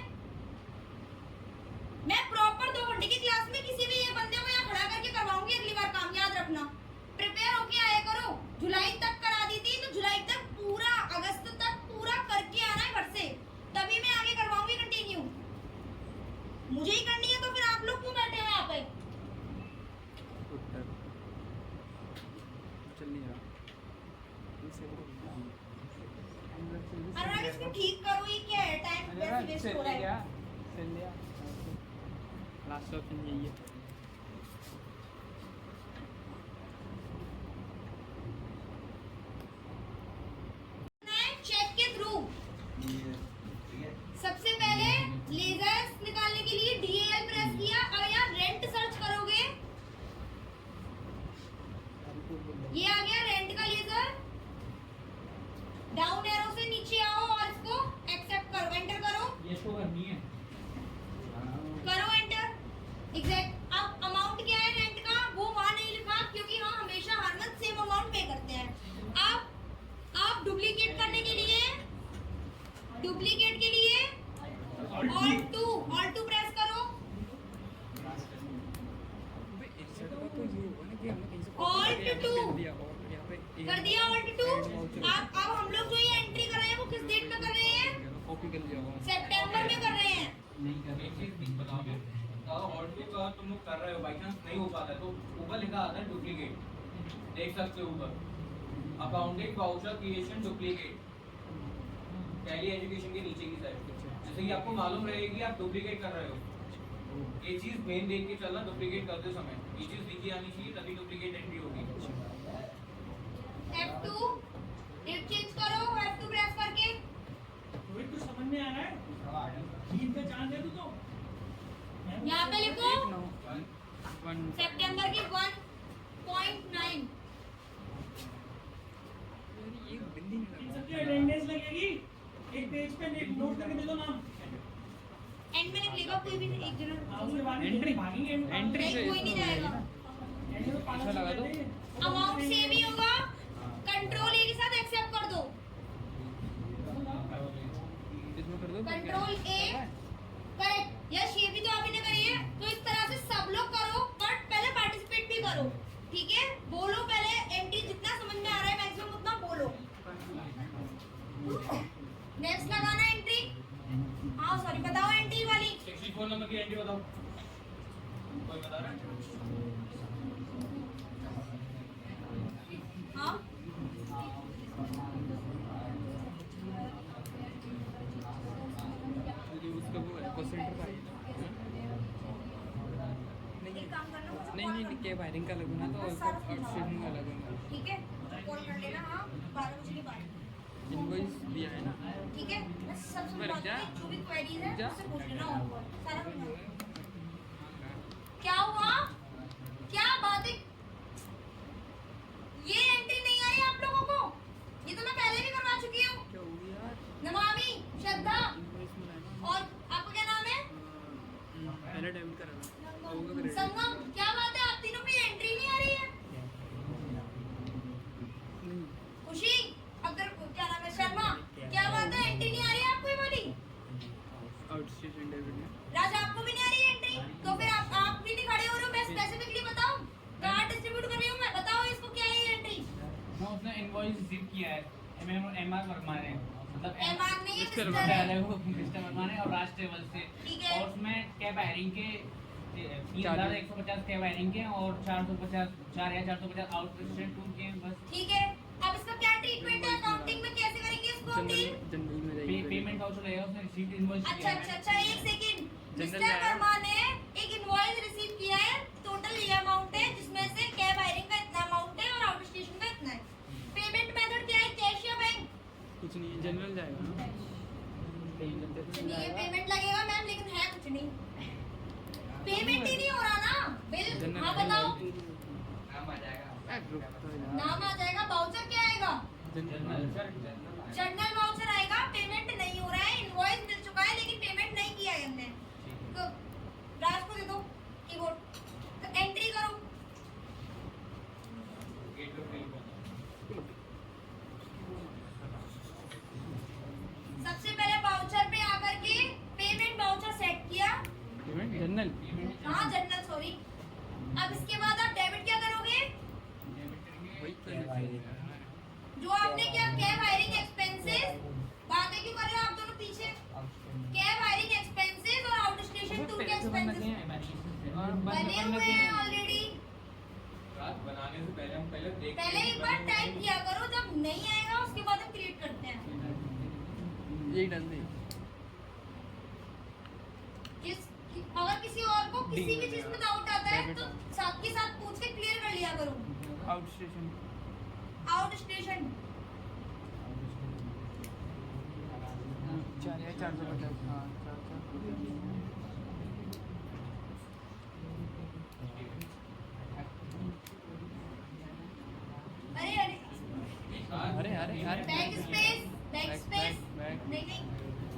मैं प्रॉपर 2 घंटे की क्लास में किसी भी ये बंदे को यहाँ खड़ा करके करवाऊंगी अगली बार, काम याद रखना। प्रिपेयर होके आया करो। जुलाई तक करा दी थी तो जुलाई तक पूरा, अगस्त तक पूरा करके आना है घर से, तभी मैं आगे करवाऊंगी कंटिन्यू। मुझे ही करनी है तो फिर आप लोग क्यों बैठे हो यहाँ पे? चल नहीं रहा अनुराग, इसको ठीक करो, ये क्या है? टाइम वैसे वेस्ट हो रहा है। लास्ट ऑप्शन यही है। चेक के थ्रू सबसे पहले लेजर्स निकालने के लिए DAL प्रेस किया। अब यहाँ रेंट सर्च करोगे, ये आ गया रेंट का लेजर। डाउन एरो से नीचे आओ और इसको एक्सेप्ट करो, एंटर करो, ये शो करनी है। करो एंटर। एग्जैक्ट। अब अमाउंट क्या है रेंट का वो वहां नहीं लिखा, क्योंकि हम हमेशा हर मंथ सेम अमाउंट पे करते हैं। अब आप डुप्लीकेट करने के लिए ऑल्ट 2 प्रेस करो। ऑल्ट 2 कर दिया, ऑल्ट 2। अब हम लोग जो ये एंट्री कर रहे हैं वो किस डेट में कर रहे हैं? कॉपी कर लिया होगा। सितंबर में कर रहे हैं। और भी अगर तुम लोग कर रहे हो, बाई चांस नहीं हो पाता है तो ऊपर लिखा आता है डुप्लीकेट, देख सकते हो ऊपर, accounting voucher creation duplicate, tally education के नीचे की साइड। जैसे कि आपको मालूम रहेगी आप डुप्लीकेट कर रहे हो, ये चीज मेन देख के चलना। डुप्लीकेट करते समय ये चीज दिखी आनी चाहिए, तभी डुप्लीकेट एंट्री होगी। F2 डेट चेंज करो, F2 प्रेस करके। रोहित कुछ समझ में आ रहा है? 3 पे चांद दे दो तो यहाँ पे लिखो 1 सितंबर की 1.9। ये बिल्ली इन नहीं सबकी अटेंडेंस लगेगी। एक पेज पे नोट करके दे दो नाम। एंड में लिख लेगा कोई भी एक जरूर। उसके बाद एंट्री भागेंगे एंट्री नहीं, से कोई नहीं जाएगा। ऐसा लगा दो। अमाउंट सेम ही होगा, कंट्रोल ए के साथ एक्सेप्ट कर दो। इसमें कर दो। Control A correct. यस, ये भी तो आपने करी है, तो इस तरह से सब लोग करो, बट पहले पार्टिसिपेट भी करो, ठीक है? बोलो पहले, एंट्री जितना समझ में आ रहा है मैक्सिमम उतना बोलो। नेक्स्ट लगाना एंट्री। हाँ सॉरी, बताओ एंट्री वाली। 64 नंबर की एंट्री बताओ, कोई बता रहा है? हाँ नहीं के वायरिंग का लगूंगा तो सारा आउटस्टेशन का लगूंगा। ठीक है, कॉल कर लेना। हाँ, 12 बजे के बाद। इनवॉइस दिया है ना। ठीक है, मैं सब पर समझा जा। दूंगी, जो भी क्वेरीज है जा। उससे पूछ लेना और सारा समझा दूंगी। क्या हुआ? क्या बात है? ये एंट्री नहीं आई आप लोगों को? ये तो मैं पहले भी करवा चुकी हूँ। क्या हो गया यार? नमामि, श्रद्धा इनवॉइस में लाना। और आपका क्या नाम है? पहले डेबिट कराना होगा क्रेडिट। संगम। क्या बात है, आप तीनों की एंट्री नहीं आ रही है? नहीं खुशी, अगर क्या नाम है, शर्मा, क्या बात है, एंट्री नहीं आ रही है आपको ये वाली? आउटस्टेशन डेबिट है। राज, आपको भी नहीं आ रही है एंट्री? तो फिर आप भी नहीं खड़े हो रहे हो? मैं स्पेसिफिकली बताऊं? कार्ड डिस्ट्रीब्यूट कर रही हूं मैं, बताओ इसको क्या है ये एंट्री? ना उसने इनवॉइस रिसीव किया है एमआर वर्मा ने, मतलब एमआर नहीं है, मिस्टर मिस्टर है। वो मिस्टर वर्मा ने और राज ट्रेवल से। ठीक है। और उसमें कैब हायरिंग के 3,150 कैब हायरिंग के और 4,450 आउटस्टेशन टूर के बस। ठीक है, अब इसका क्या ट्रीटमेंट है? अकाउंटिंग में कैसे करेंगे इसको हम डील? जनरल में जाइए। पेमेंट वाउचर लगेगा, उसने रिसीव्ड इनवॉइस अच्छा अच्छा अच्छा, एक सेकंड। जनरल मिस्टर में आया। वर्मा ने एक इनवॉइस रिसीव किया है, टोटल ये अमाउंट है, जिसमें से कैब हायरिंग का इतना अमाउंट है और आउट स्टेशन का इतना है। पेमेंट मेथड क्या है, कैश या बैंक? कुछ नहीं जनरल जाएगा ना। चलिए, पेमेंट लगेगा मैम, लेकिन है कुछ नहीं। पेमेंट ही नहीं हो रहा ना बिल। जनरल हाँ बताओ, नाम आ जाएगा। नाम आ जाएगा, वाउचर क्या आएगा? जनरल जनरल वाउचर आएगा। पेमेंट नहीं हो रहा है, इनवॉइस मिल चुका है लेकिन पेमेंट नहीं किया है हमने। तो राज को दे दो कीबोर्ड, तो एंट्री करो। सबसे पहले वाउचर पे आकर के पेमेंट वाउचर सेट किया। पेमेंट जनरल हाँ जनरल, सॉरी। अब इसके बाद आप डेबिट क्या करोगे? वही तो जो आपने क्या, कैब हायरिंग एक्सपेंसेस। बातें क्यों कर रहे हो आप दोनों पीछे? कैब हायरिंग एक्सपेंसेस और आउट स्टेशन टूर के एक्सपेंसेस बने हुए हैं ऑलरेडी। रात बनाने से पहले हम पहले देख पहले एक बार टाइप किया करो, जब नहीं आएगा उसके बाद हम क्रिएट करते हैं। यही डाल दे। अगर किसी और को किसी भी चीज में डाउट आता है तो साथ के साथ पूछ के क्लियर कर लिया करो। Outstation out station 4,450। हाँ 4,450। अरे अरे back space, back space back. नहीं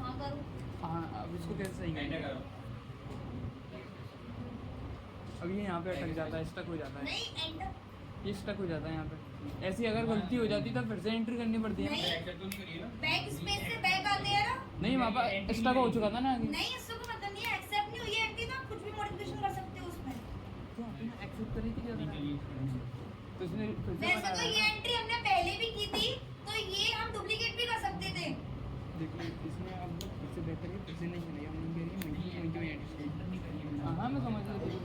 हाँ करो। हाँ अब इसको कैसे सही एंटर करें? करो। अब ये यहाँ पे अटक जाता है, स्टक हो जाता है। नहीं एंटर ये स्टक हो जाता है यहाँ पे। ऐसी अगर गलती हो जाती तो फिर से एंट्री करनी पड़ती है। नहीं, एक्सेप्ट तो नहीं करिए ना। बैक स्पेस से बैक आते हैं ना। नहीं वहाँ पर स्टक हो चुका था ना आगे। नहीं, इससे कोई मतलब नहीं है, एक्सेप्ट नहीं हुई है एंट्री तो आप कुछ भी मॉडिफिकेशन कर सकते हो उसमें। तो आपने एक्सेप्ट करी थी क्या? तो इसने फिर से वैसे तो बनाया ये ना। एंट्री हमने पहले भी की थी, तो ये हम डुप्लीकेट भी कर सकते थे। देखिए इसमें अब फिर से बेहतर है, फिर से नहीं बनेगा। हम कह रही है वहीं पे एडिट। हाँ मैं समझ रही थी।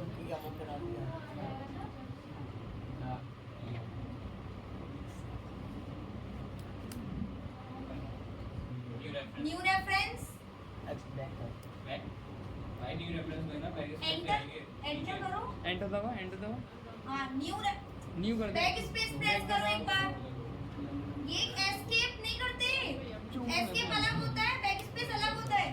New new reference reference back भाई न्यू रेफरेंस में ना बैक स्पेस एंटर, एंटर करो। एंटर दबा, एंटर दबा। हाँ न्यू कर दे। बैक स्पेस प्रेस करो एक बार। ये एस्केप नहीं करते, एस्केप अलग होता है, बैक स्पेस अलग होता है।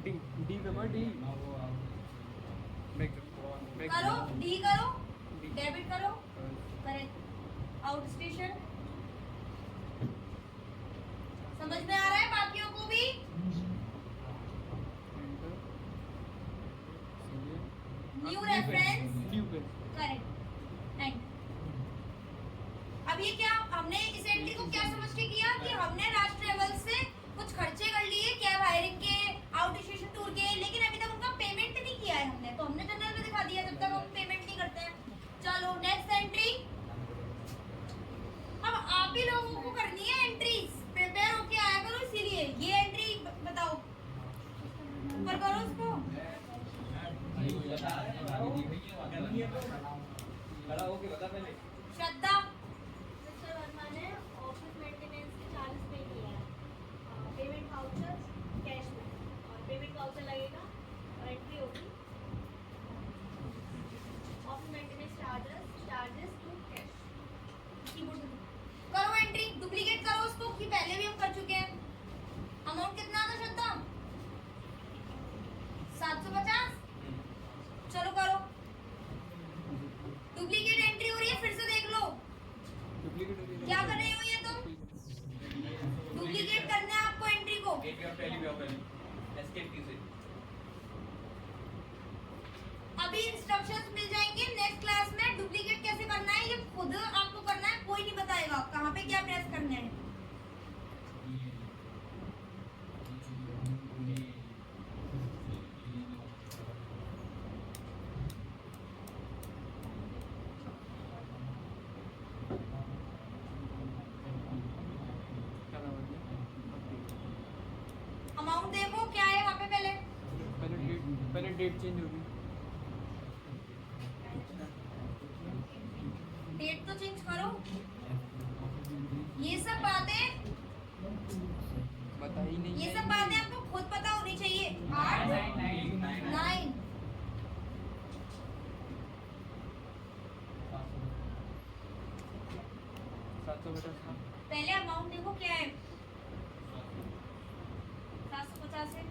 डी डी दबा, डी बैक बैक करो, डी करो, डेबिट करो, करेक्ट। आउट स्टेशन समझ में आ रहा है बाकियों को भी? एंटर। न्यू रेफरेंस न्यू पे करेक्ट। थैंक। अब ये क्या, हमने इस एंट्री को क्या समझ के किया कि हमने राज ट्रेवल से कुछ खर्चे कर लिए कैब हायरिंग के, आउट स्टेशन टूर के, लेकिन अभी तक उनका पेमेंट नहीं किया है हमने, तो हमने जनरल में दिखा दिया जब तक हम पेमेंट नहीं करते हैं। चलो नेक्स्ट एंट्री। अब आप ही लोगों को करनी है एंट्रीज, प्रिपेयर होके आया करो, इसीलिए ये एंट्री बताओ, ऊपर करो उसको। खड़ा होके बता पहले। श्रद्धा मिस्टर वर्मा ने ऑफिस मेंटेनेंस के चार्जेस पे किया है। पेमेंट अमाउंट कितना था श्रद्धा? 750। चलो करो। डुप्लीकेट एंट्री हो रही है, फिर से देख लो। डुप्लीकेट क्या कर रही हो ये तुम? डुप्लीकेट करना है आपको एंट्री को। गेट योर टैली पे ओपन एस्केप की से अभी इंस्ट्रक्शंस मिल जाएंगे नेक्स्ट क्लास में। डुप्लीकेट कैसे करना है ये खुद आपको करना है, कोई नहीं बताएगा कहाँ पे क्या प्रेस करना है। अमाउंट देखो क्या है वहाँ पे पहले डेट चेंज होगी। डेट तो चेंज करो। ये सब बातें बता ही नहीं ये है। सब बातें आपको खुद पता होनी चाहिए। 8 9 750। पहले अमाउंट देखो क्या है। 750 है।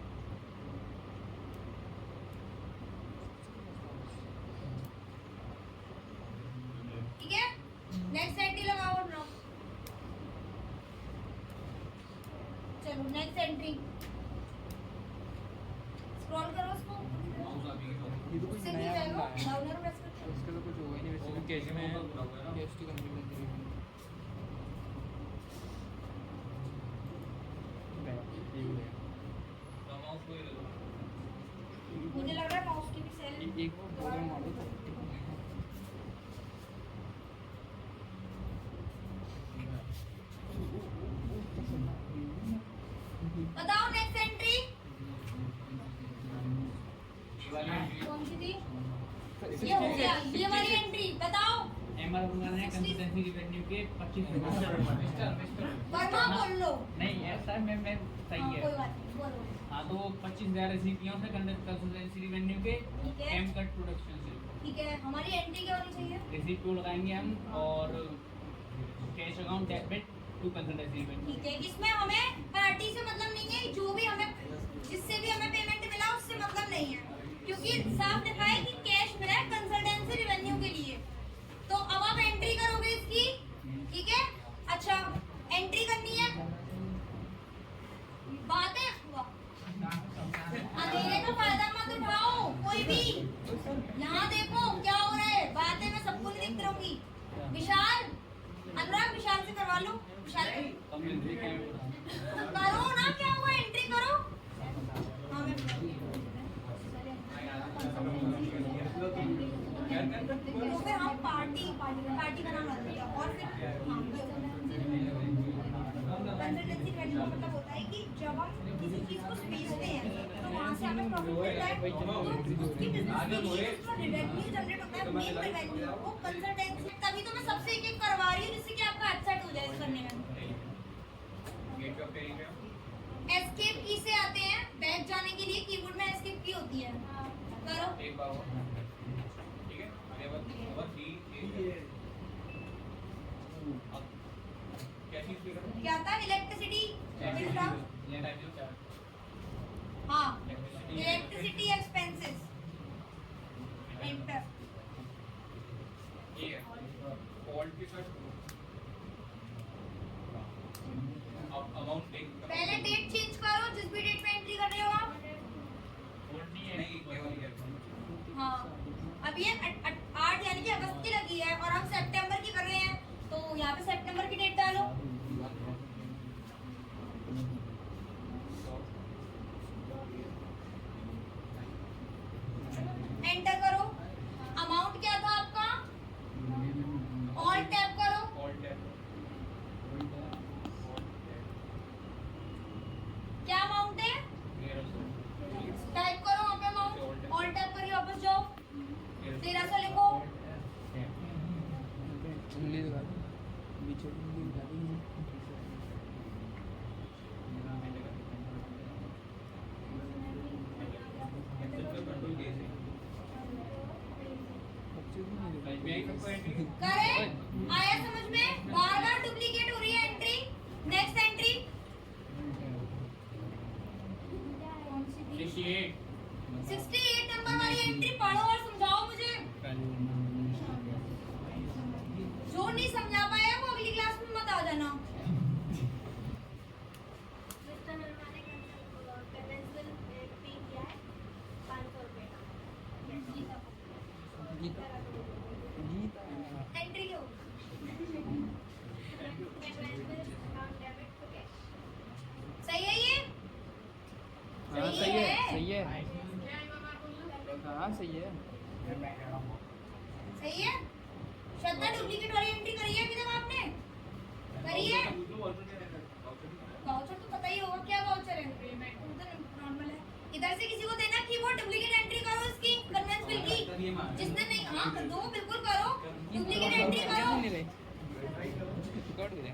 ठीक है, नेक्स्ट एंट्री लगाओ अपना। चलो नेक्स्ट एंट्री स्क्रॉल करो उसको। माउस अभी के ये तो कुछ उससे भी नया जाएगा बंदा है। डाउनलोड प्रेस करके। उसका तो कुछ होगा ही नहीं, वैसे भी कैश में है। कैश टू कंप्लीट तो माउस को ही ले लो मुझे लग रहा है माउस की भी सेल एक वो प्रॉब्लम आ रही है। बताओ नेक्स्ट एंट्री ये वाली एंट्री कौन सी थी? ये हो गया, ये वाली एंट्री बताओ। एमआर बनाना है कंसिस्टेंसी रिवेन्यू के 25 वर्मा बोल लो। नहीं ऐसा मैं सही हाँ, है। कोई बात नहीं बोलो। हाँ तो 25,000 रेसिपियों से कंसिस्टेंसी रिवेन्यू के ठीक है। एम कट प्रोडक्शन से ठीक है, हमारी एंट्री क्या होनी चाहिए? रिसीप्ट को लगाएंगे हम और cash account debit to consistency revenue. ठीक है, इसमें हमें पार्टी से मतलब नहीं है, जो भी हमें जिससे भी हमें पेमेंट मिला उससे मतलब नहीं है, क्योंकि साफ लिखा है कि कैश मिला है कंसल्टेंसी रिवेन्यू के लिए। तो अब आप एंट्री करोगे इसकी। ठीक है, अच्छा एंट्री करनी है। बातें अंधेरे का फायदा मत उठाओ कोई भी। यहाँ देखो क्या हो रहा है, बातें मैं सबको नहीं दिख रहूंगी। विशाल, अनुराग विशाल से करवा लो। विशाल करो ना, क्या हुआ एंट्री करो। हाँ मैं तो फिर हम पार्टी का नाम रख दिया और फिर कंसल्टेंसी क्रेडिट का मतलब होता है कि जब हम किसी चीज को बेचते हैं तो वहाँ से हमें प्रॉफिट मिलता है, तो उसकी बिजनेस के लिए जो रेवेन्यू जनरेट होता है, मेन रेवेन्यू, वो कंसल्टेंसी। तभी तो मैं सबसे एक एक करवा रही हूँ जिससे कि आपका अच्छा हो जाए इस करने में। गेट ऑफ टेरी पे एस्केप की से आते हैं, बैक जाने के लिए कीबोर्ड में एस्केप की होती है। करो। एक बार और ठीक है आगे अब 3 अब क्या चीज पे करो क्या था? इलेक्ट्रिसिटी बिल था। ये टाइप जो चार्ज हाँ, इलेक्ट्रिसिटी एक्सपेंसेस एंटर। ये फॉल्ट के साथ अब अमाउंट देख पहले डेट चेंज करो, जिस भी डेट पे एंट्री कर रहे हो आप। नहीं ये वाली क्या हाँ, अब ये 8 यानी कि अगस्त की लगी है और हम सितंबर की कर रहे हैं, तो यहाँ पे सितंबर की डेट डालो। एंटर करो। अमाउंट क्या था आपका? ऑल टैप करो। ऑल टैप क्या अमाउंट है? टाइप करो वहाँ पे अमाउंट। ऑल टैप करिए, वापस जाओ। 1300 लिखो। उंगली लगा दो, बीच में उंगली लगा दो। करे आया समझ में? बार बार डुप्लीकेट हो रही है entry. Next entry Geeta Geeta entry क्यों सही है ये हाँ सही सही है है। सही है हाँ सही है सही है श्रद्धा डुप्लीकेट वाली एंट्री करी है अभी तक आपने करी है वाउचर तो पता ही होगा क्या वाउचर है वो तो नॉर्मल है इधर से किसी को देना कीबोर्ड डुप्लीकेट एंट्री करो इसकी कन्वेंस बिल की जिसने नहीं हाँ दो बिल्कुल करो डुप्लीकेट एंट्री करो रिकॉर्ड करेंगे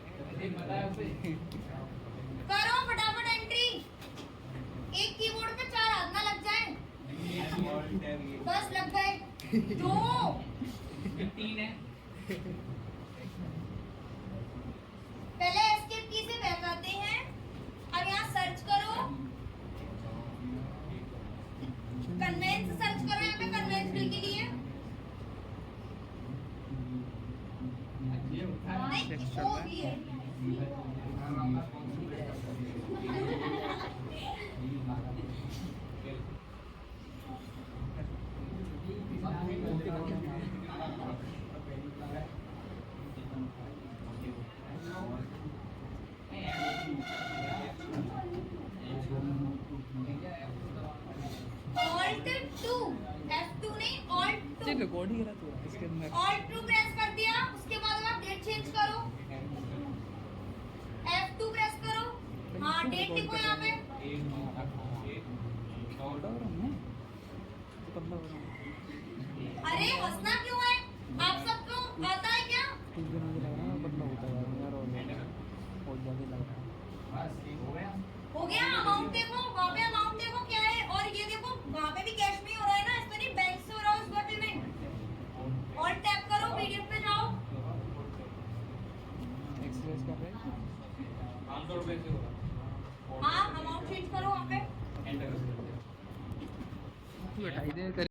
करो फटाफट एंट्री एक कीबोर्ड पे 4 हाथ ना लग जाए बस लग गए 2 3 है पहले एस्केप की से बैक आते हैं अब यहाँ सर्च करो कन्वेंस सर्च करो यहाँ पे कन्वेंस बिल के लिए नहीं वो भी है Alt 2 F2 नहीं Alt 2 रिकॉर्ड ही करा तू इसके अंदर Alt 2 प्रेस कर दिया उसके बाद आप डेट चेंज करो F2 प्रेस करो हाँ डेट लिखो यहाँ पे बड़ा हो रहा है तो पतला हो रहा है अरे हंसना क्यों है आप सबको आता है क्या कुछ दिनों से लग रहा है पतला होता जा रहा है यार और ज़्यादा लग रहा है हो गया अमाउंट देखो वहाँ पे अमाउंट देखो क्या है और ये देखो वहाँ पे भी कैश में ही हो रहा है ना इसमें नहीं बैंक से हो रहा है उसका पेमेंट और टैप करो पीडीएफ पे जाओ एक्सरसाइज कर रहे हैं 500 रुपए से होगा हाँ अमाउंट चेंज करो वहाँ पे तू हटाई दे तेरे